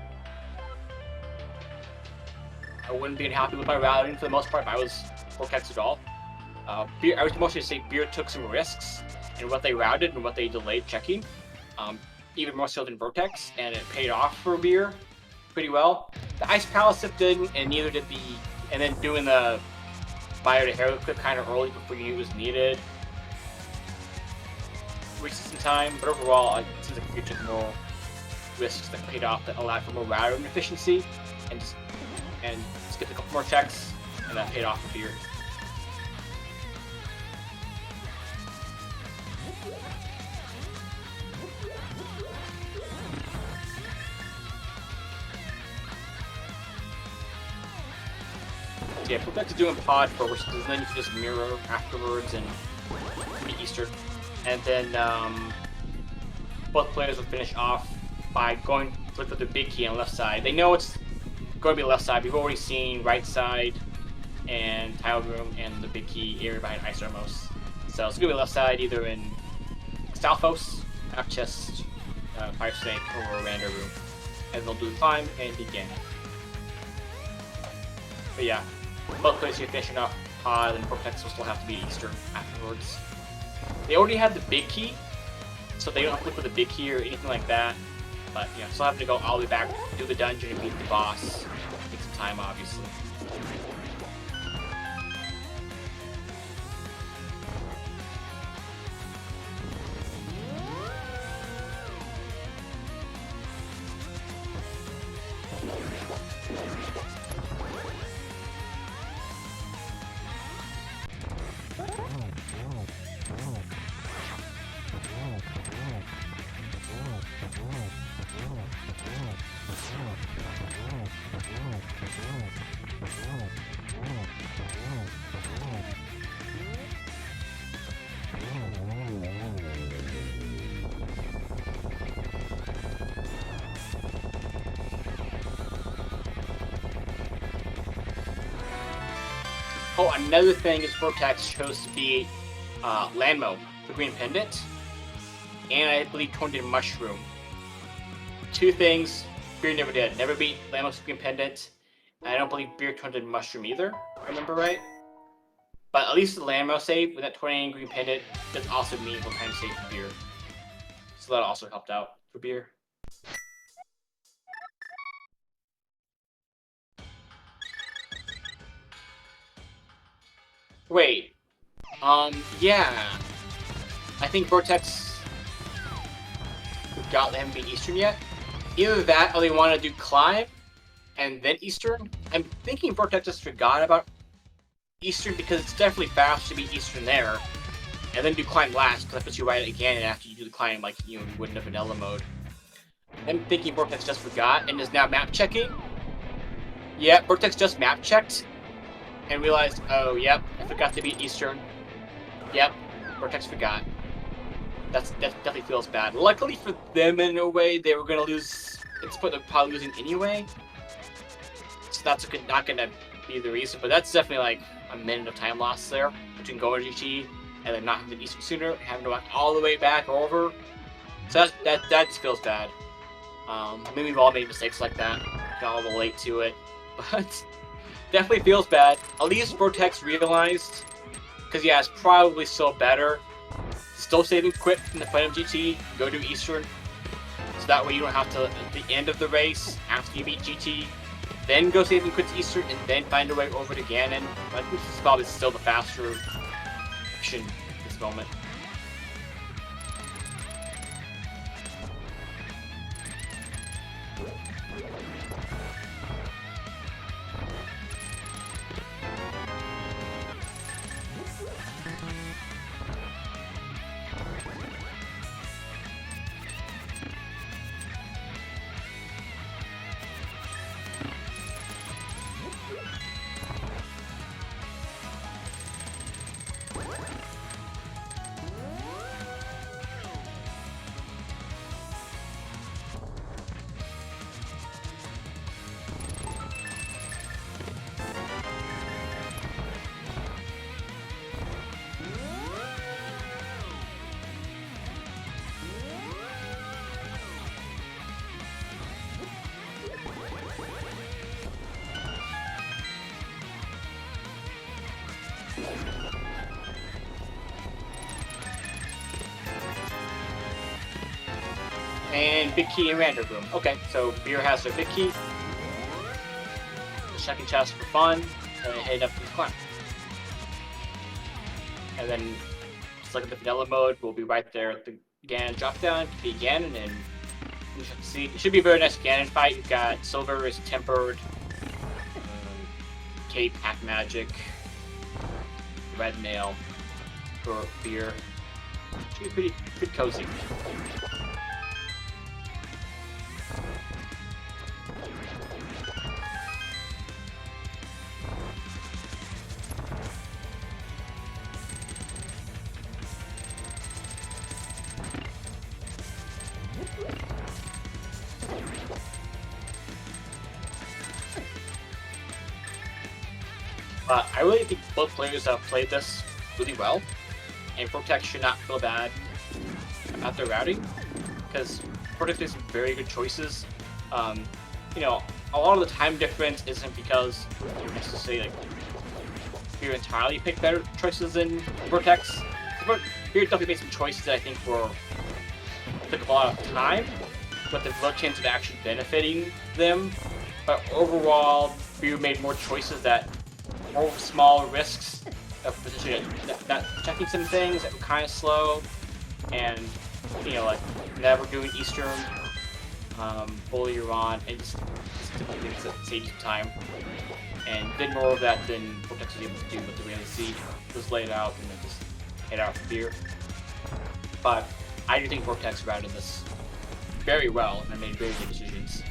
I wouldn't be happy with my routing for the most part if I was Vortex at all. Beer, I would mostly say Beer took some risks in what they routed and what they delayed checking, even more so than Vortex, and it paid off for Beer pretty well. The Ice Palace didn't, and neither did and then doing the Fire to Hero clip kind of early before you knew it was needed. Wasted some time, but overall, it seems like Beer took more risks that paid off that allowed for more routing efficiency, and skipped a couple more checks, and that paid off for Beer. Yeah, Vortex is doing pod first, and then you can just mirror afterwards and beat Eastern. And then both players will finish off by going for the big key on the left side. They know it's going to be left side. We've already seen right side and tile room and the big key area behind Ice Ramos. So it's going to be left side either in Stalfos, Half Chest, Fire Snake, or Rando room. And they'll do the climb and begin. But yeah, both players here finishing off pod, and Vortex will still have to be Eastern afterwards. They already had the big key, so they don't have to look for the big key or anything like that. But yeah, still have to go all the way back, do the dungeon, and beat the boss. Take some time, obviously. Oh, another thing is Vortex chose to be Landmo, the Green Pendant, and I believe Tornado Mushroom. Two things Beer never did. Never beat Landmo's Green Pendant, and I don't believe Beer Tornado Mushroom either, if I remember right. But at least the Landmo save with that Tornado Green Pendant does also meaningful time save for Beer. So that also helped out for Beer. Wait. Yeah. I think Vortex forgot they haven't beat Eastern yet. Either that or they want to do Climb and then Eastern. I'm thinking Vortex just forgot about Eastern because it's definitely fast to beat Eastern there. And then do Climb last because that puts you right again after you do the Climb like you wouldn't have vanilla mode. I'm thinking Vortex just forgot and is now map checking. Yeah, Vortex just map checked and realized, oh, yep, I forgot to beat Eastern. Yep, Vortex forgot. That definitely feels bad. Luckily for them, in a way, they were going to lose. It's what they're probably losing anyway. So that's not going to be the reason, but that's definitely like a minute of time lost there between going to GT and then not having Eastern sooner, and having to walk all the way back over. So that just feels bad. Maybe we've all made mistakes like that. Got all the late to it, but definitely feels bad. At least Vortex realized, because yeah, it's probably still better. Still saving quit from the Phantom GT, go to Eastern, so that way you don't have to, at the end of the race, after you beat GT, then go save and quit to Eastern, and then find a way over to Ganon. But this is probably still the faster option at this moment. And big key and random room. Okay, so Beer has their big key. The second chest for fun, and then head up to the climb. And then, just like in the vanilla mode, we'll be right there at the Ganon drop down to be Ganon, and you should see it should be a very nice Ganon fight. You've got Silver is tempered, Cape, Hack Magic, Red Nail for Beer. Should be pretty cozy. I really think both players have played this really well, and Vortex should not feel bad about their routing, because Vortex makes some very good choices. You know, a lot of the time difference isn't because you're necessarily like Beer entirely picked better choices than Vortex. Beer definitely made some choices that I think took a lot of time, but there's low chance of actually benefiting them. But overall, Beer made more choices that more small risks of potentially not checking some things that were kind of slow, and you know, like never doing Eastern fully on, and just different things that save you time. And did more of that than Vortex was able to do with the Reality Seed. Just lay it out and then just head out for Beer. But I do think Vortex routed this very well and made very good decisions.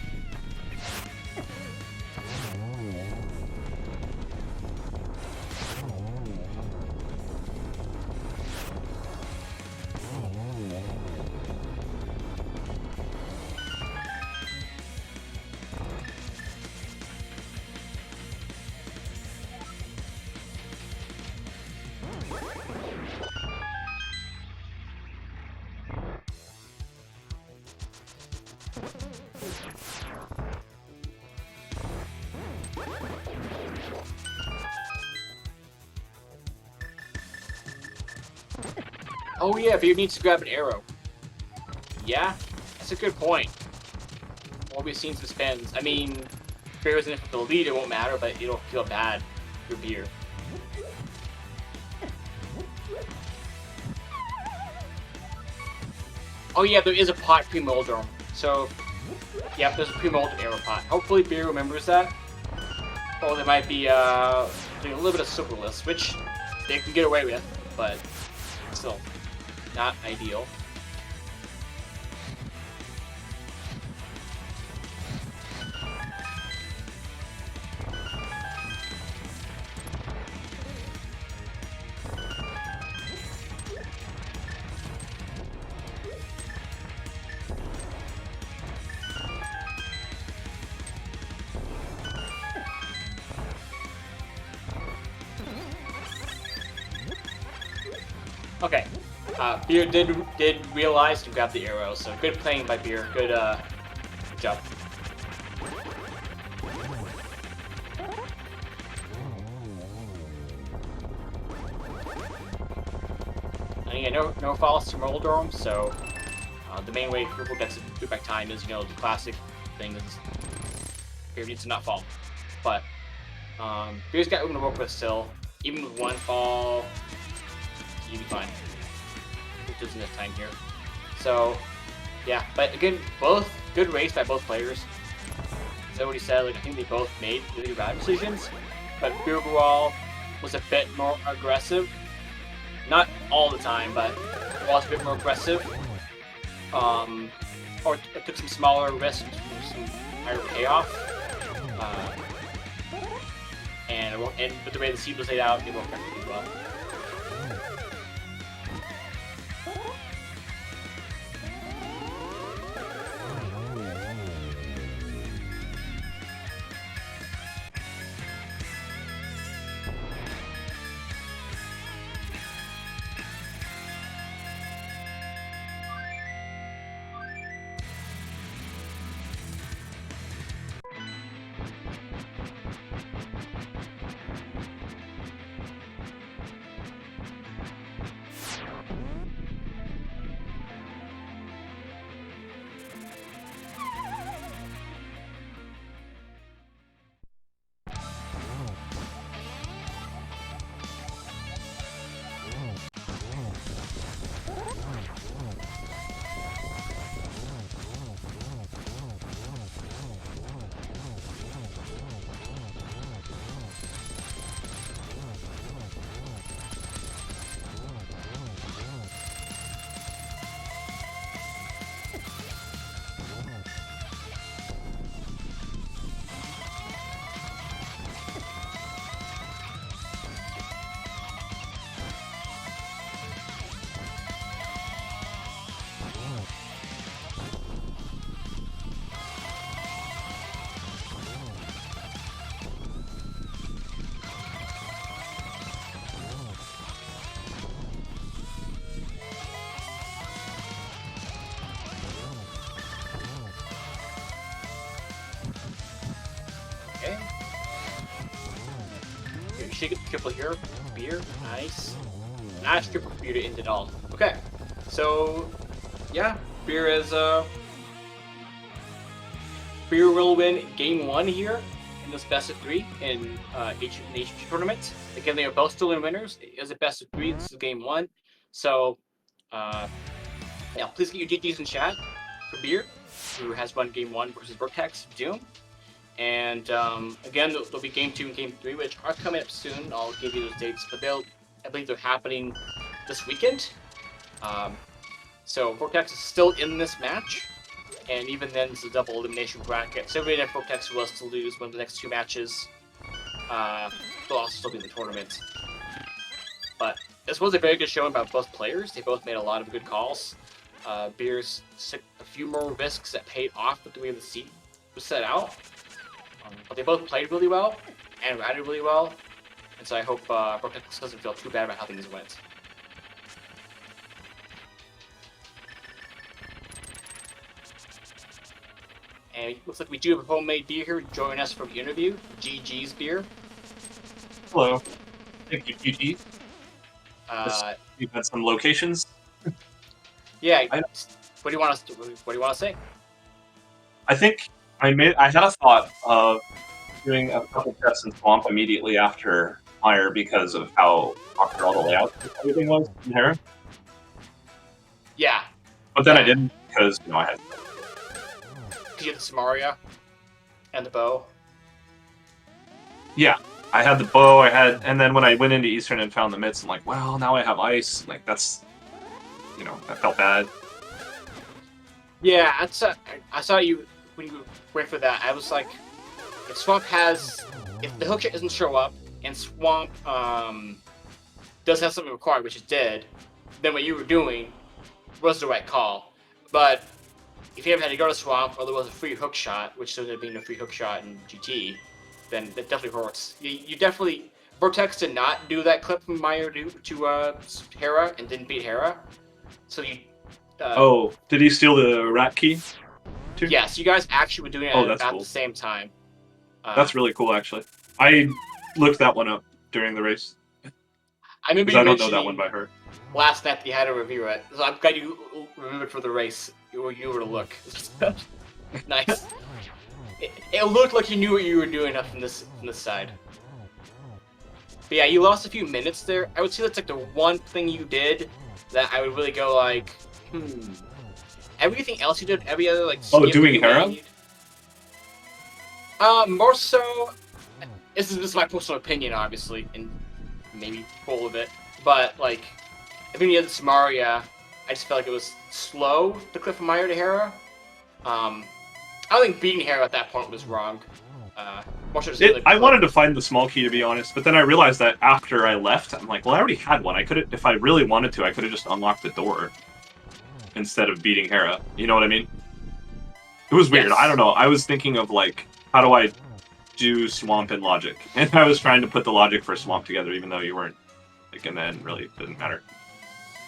Oh yeah, Beer needs to grab an arrow. Yeah, that's a good point. Well, we've seen some spins. I mean, if Beer isn't for the lead, it won't matter, but it'll feel bad for Beer. Oh yeah, there is a pot pre-molder. So, yeah, there's a pre-molded arrow pot. Hopefully Beer remembers that. Or they might be doing a little bit of Silverless, which they can get away with, but still not ideal. Okay. Beer did realize to grab the arrow, so good playing by Beer. Good job. And yeah, no falls to Roll Dome, so the main way Purple gets to do back time is, the classic thing is Beer needs to not fall. But Beer's got room to work with still. Even with one fall, you'll be fine. Which isn't this time here. So, yeah. But again, both good race by both players. As I already said, I think they both made really bad decisions. But Beer overall was a bit more aggressive. Not all the time, but was a bit more aggressive. Or took some smaller risks, some higher payoff. And with the way the seed was laid out, it worked out pretty well. Okay. Shake it, triple here. Beer, nice. Nice triple for Beer to end it all. Okay, so yeah, Beer is Beer will win game 1 here in this best of 3 in HT tournament. Again, they are both still in winners. It is a best of 3. This is game 1, so yeah, please get your GGs in chat for Beer, who has won game 1 versus vortexofdoom. And again, there'll be game 2 and game 3, which are coming up soon. I'll give you those dates, but I believe they're happening this weekend. So Vortex is still in this match, and even then, it's a double elimination bracket. So even if Vortex was to lose one of the next 2 matches, they'll also still be in the tournament. But this was a very good showing by both players. They both made a lot of good calls. Beers took a few more risks that paid off with the way the seed was set out. But they both played really well and ran really well, and so I hope Vortex doesn't feel too bad about how things went. And it looks like we do have a homemade beer here joining us for the interview. GG's Beer. Hello. Thank you, GG. You've had some locations. Yeah. What do you want to say? I think I had a thought of doing a couple tests in Swamp immediately after Fire because of how awkward all the layouts and everything was in here. Yeah. But then I didn't because I had. Because you had the Samaria and the bow. Yeah, I had the bow. and then when I went into Eastern and found the mitts, I'm like, well, now I have ice. Like that's, that felt bad. Yeah, I saw you when you went for that. I was like, if the hookshot doesn't show up and Swamp does have something required, which it did, then what you were doing was the right call. But if you haven't had to go to Swamp, or there was a free hookshot, which ended up being a free hookshot in GT, then that definitely hurts. You definitely Vortex did not do that clip from Meyer to Hera and didn't beat Hera. So you. Oh, did he steal the rat key? Too? Yes, you guys actually were doing it at cool. the same time. That's really cool, actually. I looked that one up during the race. I remember I don't know that one by heart. Last night you had to review it, so I'm glad you remembered for the race. You were to look. Nice. It looked like you knew what you were doing up from this side. But yeah, you lost a few minutes there. I would say that's like the one thing you did that I would really go like, Everything else you did, every other like. Oh, doing Hera? More so. This is my personal opinion, obviously, and maybe full of it. But like, if you did Samaria, I just felt like it was slow to clip from Meyer to Hera. I don't think beating Hera at that point was wrong. I wanted to find the small key, to be honest, but then I realized that after I left, I'm like, well, I already had one. I could have, if I really wanted to, I could have just unlocked the door instead of beating Hera. You know what I mean? It was weird. Yes. I don't know. I was thinking of like, how do I do Swamp and Logic? And I was trying to put the Logic for Swamp together, even though you weren't. Like, in the end, really didn't matter.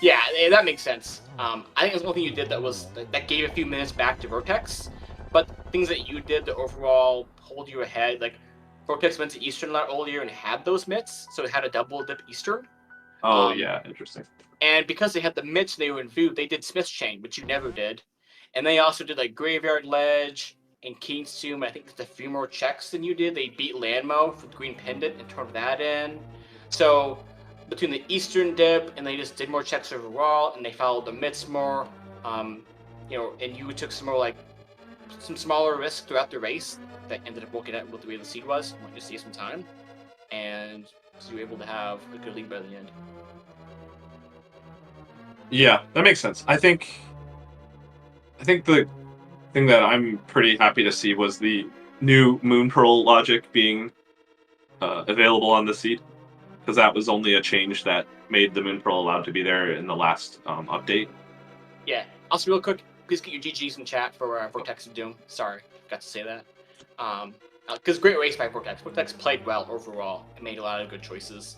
Yeah, that makes sense. I think it was one thing you did that gave a few minutes back to Vortex, but things that you did to overall hold you ahead, like Vortex went to Eastern a lot earlier and had those mitts, so it had a double dip Eastern. Oh yeah, interesting. And because they had the mitts they were in food, they did Smith's Chain, which you never did. And they also did like Graveyard Ledge and Keen's Tomb. I think there's a few more checks than you did. They beat Landmo for the Green Pendant and turned that in. So between the Eastern dip and they just did more checks overall, and they followed the mitts more, and you took some more like some smaller risks throughout the race that ended up working out with the way the seed was. You wanted to save some time, and so you were able to have a good lead by the end. Yeah, that makes sense. I think the thing that I'm pretty happy to see was the new Moon Pearl logic being available on the seed, because that was only a change that made the Moon Pearl allowed to be there in the last update. Yeah. Also, real quick, please get your GGs in chat for Vortex of Doom. Sorry, forgot to say that. Because great race by Vortex. Vortex played well overall and made a lot of good choices.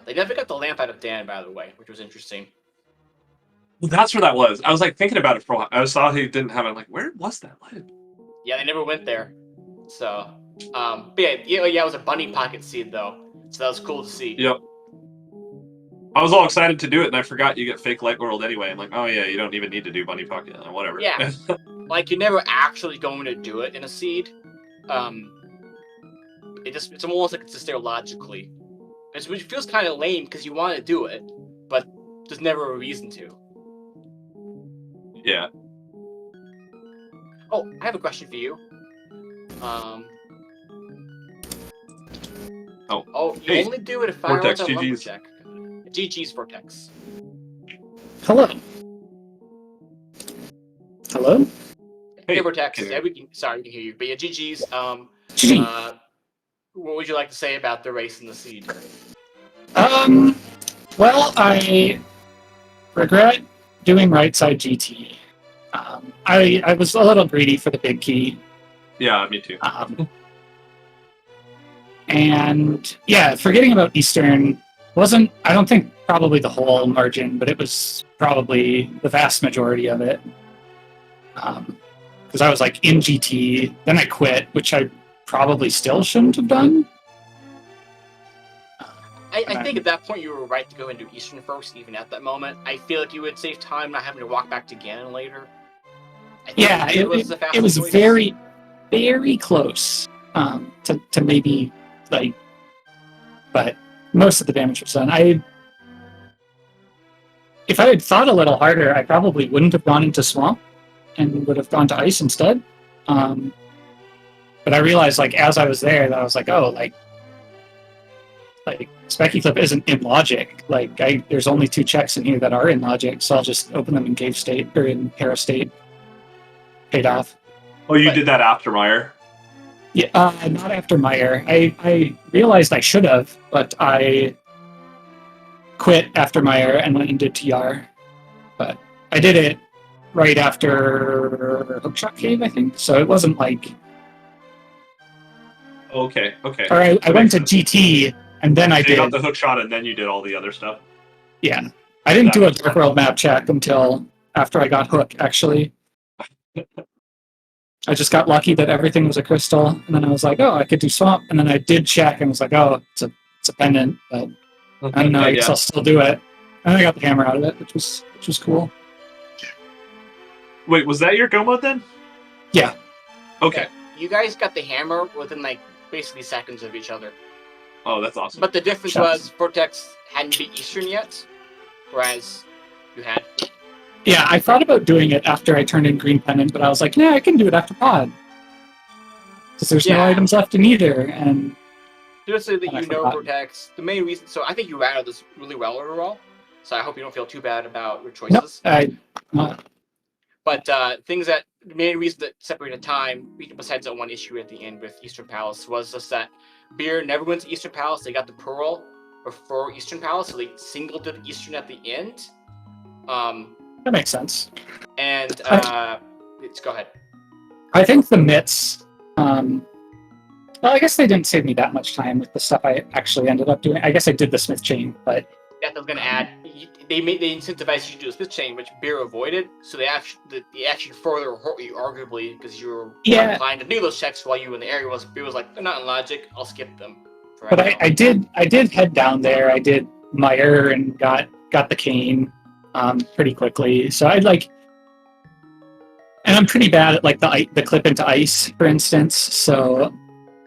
They never got the lamp out of Dan, by the way, which was interesting. Well, that's where that was. I was like thinking about it for a while. I saw he didn't have it. I'm like, where was that? Yeah, they never went there. So, but yeah, it was a bunny pocket seed though, so that was cool to see. Yep. I was all excited to do it, and I forgot you get fake Light World anyway. I'm like, oh yeah, you don't even need to do bunny pocket, whatever. Yeah, like you're never actually going to do it in a seed. It's almost like it's just there logically. Which feels kind of lame because you want to do it, but there's never a reason to. Yeah. Oh, I have a question for you. You hey, only do it if Vortex, fireworks on GG's. Lumberjack. GG's Vortex. Hello. Hello? Hey, Vortex. Yeah, we can hear you. But yeah, GG's. GG. What would you like to say about the race and the seed? Well, I regret doing right side GT. I was a little greedy for the big key. Yeah, me too. And yeah, forgetting about Eastern wasn't, I don't think probably the whole margin, but it was probably the vast majority of it. Because I was like in GT, then I quit, which I probably still shouldn't have done. I think at that point you were right to go into Eastern first, even at that moment. I feel like you would save time not having to walk back to Ganon later. Yeah, it was very, very close to maybe, like, but most of the damage was done. If I had thought a little harder, I probably wouldn't have gone into Swamp and would have gone to Ice instead. But I realized, like, as I was there, that I was like, oh, like Specky Clip isn't in Logic. Like, there's only 2 checks in here that are in Logic, so I'll just open them in Cave State, or in Hera State. Paid off. Oh, you did that after Meyer? Yeah, not after Meyer. I realized I should have, but I quit after Meyer and went into TR. But I did it right after Hookshot Cave, I think, so it wasn't like... Okay. Or I went to GT And then I So you got did. the hook shot, and then you did all the other stuff. Yeah. I didn't do a Dark World map check until after I got hook, actually. I just got lucky that everything was a crystal, and then I was like, oh, I could do swamp. And then I did check and was like, oh, it's a pendant, but I don't know, I guess I'll still do it. And I got the hammer out of it, which was cool. Wait, was that your go mode then? Yeah. Okay. Yeah, you guys got the hammer within like basically seconds of each other. Oh, that's awesome. But the difference was Vortex hadn't beat Eastern yet, whereas you had. Yeah, I thought about doing it after I turned in Green Pendant, but I was like, nah, I can do it after Pod. Because there's no items left in either, and... Just so that you know, forgot. Vortex, the main reason... So I think you rattled this really well overall, so I hope you don't feel too bad about your choices. Nope, But things that... The main reason that separated time, besides that one issue at the end with Eastern Palace, was just that Beer never went to Eastern Palace. They got the Pearl before Eastern Palace, so they single did Eastern at the end. that makes sense. And let's go ahead. I think the mitts... well, I guess they didn't save me that much time with the stuff I actually ended up doing. I guess I did the Smith chain, but... Yeah, I was going to add, they incentivized you to do a Smith chain, which Beer avoided, so they actually further hurt you, arguably, because you were inclined to do those checks while you were in the area. Beer was like, they're not in logic, I'll skip them. But I did head down there. I did Meyer and got the cane pretty quickly. So I'd like... And I'm pretty bad at like the clip into ice, for instance, so...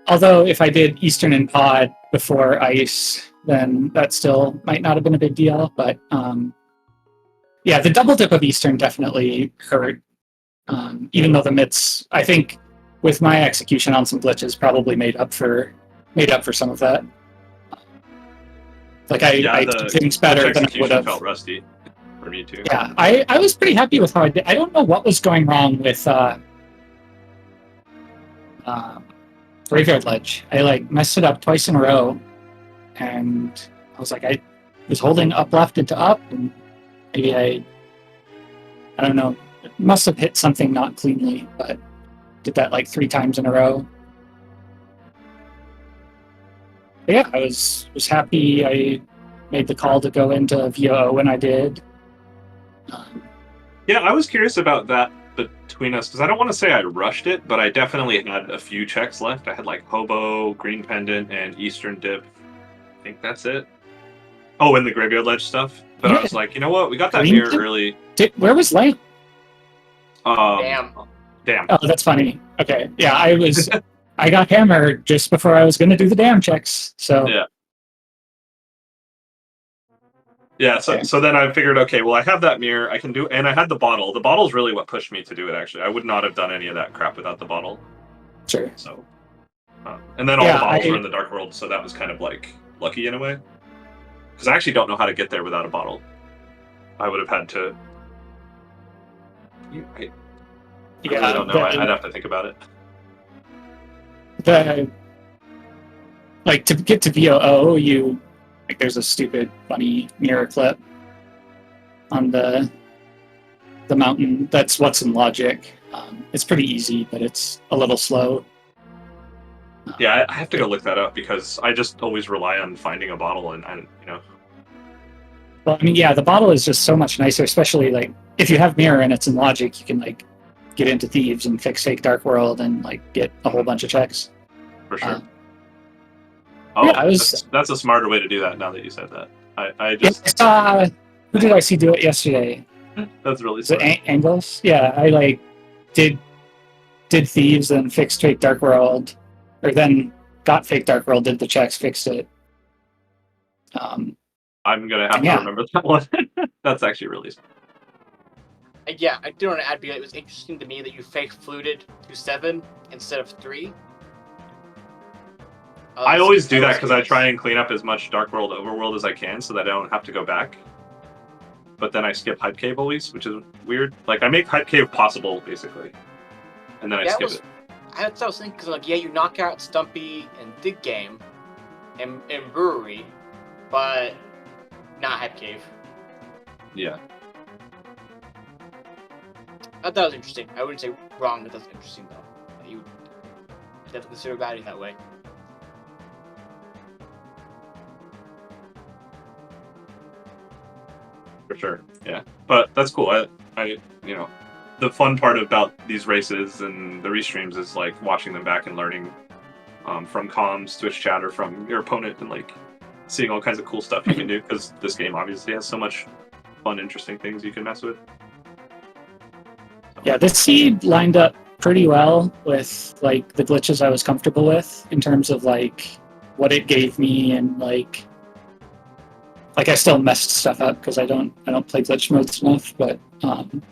Although if I did Eastern and Pod before Ice, then that still might not have been a big deal. But yeah, the double dip of Eastern definitely hurt. Even though the mitts, I think, with my execution on some glitches, probably made up for some of that. Like I did things better than I would have. Felt rusty for me too. Yeah, I was pretty happy with how I did. I don't know what was going wrong with. Graveyard Ledge. I like messed it up twice in a row, and I was like, I was holding up left into up, and maybe I don't know, must have hit something not cleanly, but did that like 3 times in a row. But yeah, I was happy I made the call to go into VOO when I did. Yeah, I was curious about that between us, because I don't want to say I rushed it, but I definitely had a few checks left. I had like Hobo, Green Pendant, and Eastern Dip. I think that's it. Oh, and the Graveyard Ledge stuff. But I was like, you know what? We got that mirror early. Where was Lane? Damn. Oh, that's funny. Okay. Yeah, I got hammered just before I was going to do the damn checks. So Yeah, so then I figured, okay, well, I have that mirror, I can do, and I had the bottle. The bottle's really what pushed me to do it, actually. I would not have done any of that crap without the bottle. Sure. So, and then all the bottles were in the Dark World, so that was kind of like lucky in a way. Because I actually don't know how to get there without a bottle. I would have had to. I really don't know. I'd have to think about it. Like to get to VOO, like there's a stupid funny mirror clip on the mountain. That's what's in logic. It's pretty easy, but it's a little slow. Yeah, I have to go look that up because I just always rely on finding a bottle, and Well, I mean, yeah, the bottle is just so much nicer, especially like if you have mirror and it's in logic, you can like get into Thieves and fix fake Dark World and like get a whole bunch of checks. For sure. That's a smarter way to do that. Now that you said that, I just who did I see do it yesterday? That's really smart. Angles. Yeah, I like did Thieves and fixed fake Dark World, or then got fake Dark World, did the checks, fixed it. I'm gonna have to remember that one. That's actually really smart. Yeah, I do want to add, it was interesting to me that you fake fluted to 7 instead of 3. I always do that because I try and clean up as much Dark World Overworld as I can so that I don't have to go back. But then I skip Hype Cave always, which is weird. Like, I make Hype Cave possible, basically. And then I skip it. That's what I was thinking, because, like, yeah, you knock out Stumpy and Dig Game and Brewery, but not Hype Cave. Yeah. I thought that was interesting. I wouldn't say wrong, but that's interesting, though. You would definitely consider batting that way. For sure, yeah. But that's cool. I the fun part about these races and the restreams is like watching them back and learning from comms, Twitch chatter from your opponent, and like seeing all kinds of cool stuff you can do, because this game obviously has so much fun, interesting things you can mess with. Yeah, this seed lined up pretty well with like the glitches I was comfortable with in terms of like what it gave me, and like I still messed stuff up because I don't play glitch modes enough, but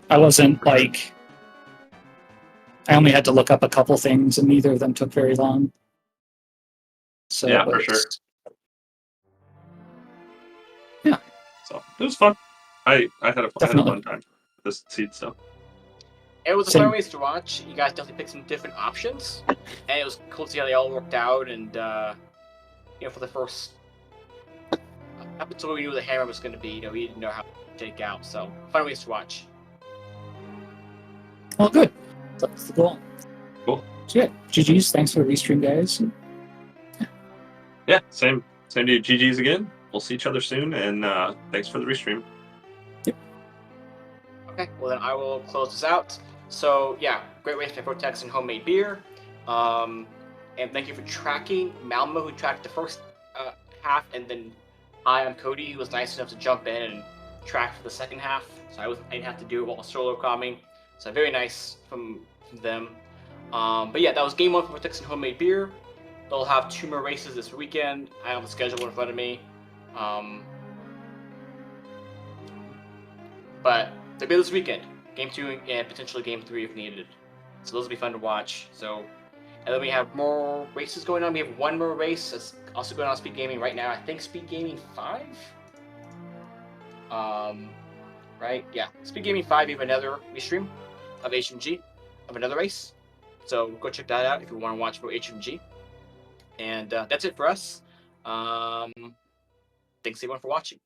I wasn't like, I only had to look up a couple things and neither of them took very long. So yeah, for sure. Yeah. So it was fun. I had a Definitely. fun time with this seed, so. It was a Same. fun race to watch. You guys definitely picked some different options, and it was cool to see how they all worked out. And for the first up until we knew the hammer was going to be, we didn't know how to take out. So fun race to watch. Well, good. That's the goal. Cool. So yeah, GG's. Thanks for the restream, guys. Yeah, same to you. GG's again. We'll see each other soon, and thanks for the restream. Yep. Okay, well then I will close this out. So yeah, great race by Vortex and Homemade Beer. And thank you for tracking Malmo, who tracked the first half, and then I'm Cody, who was nice enough to jump in and track for the second half. So I didn't have to do it while solo coming. So very nice from them. But yeah, that was game 1 for Vortex and Homemade Beer. They'll have 2 more races this weekend. I have the schedule in front of me. But they'll be this weekend. Game 2 and potentially Game 3 if needed. So those will be fun to watch. So, and then we have more races going on. We have 1 more race that's also going on SpeedGaming right now. I think SpeedGaming 5? Right? Yeah. SpeedGaming 5, we have another restream of HMG, of another race. So go check that out if you want to watch more HMG. And that's it for us. Thanks everyone for watching.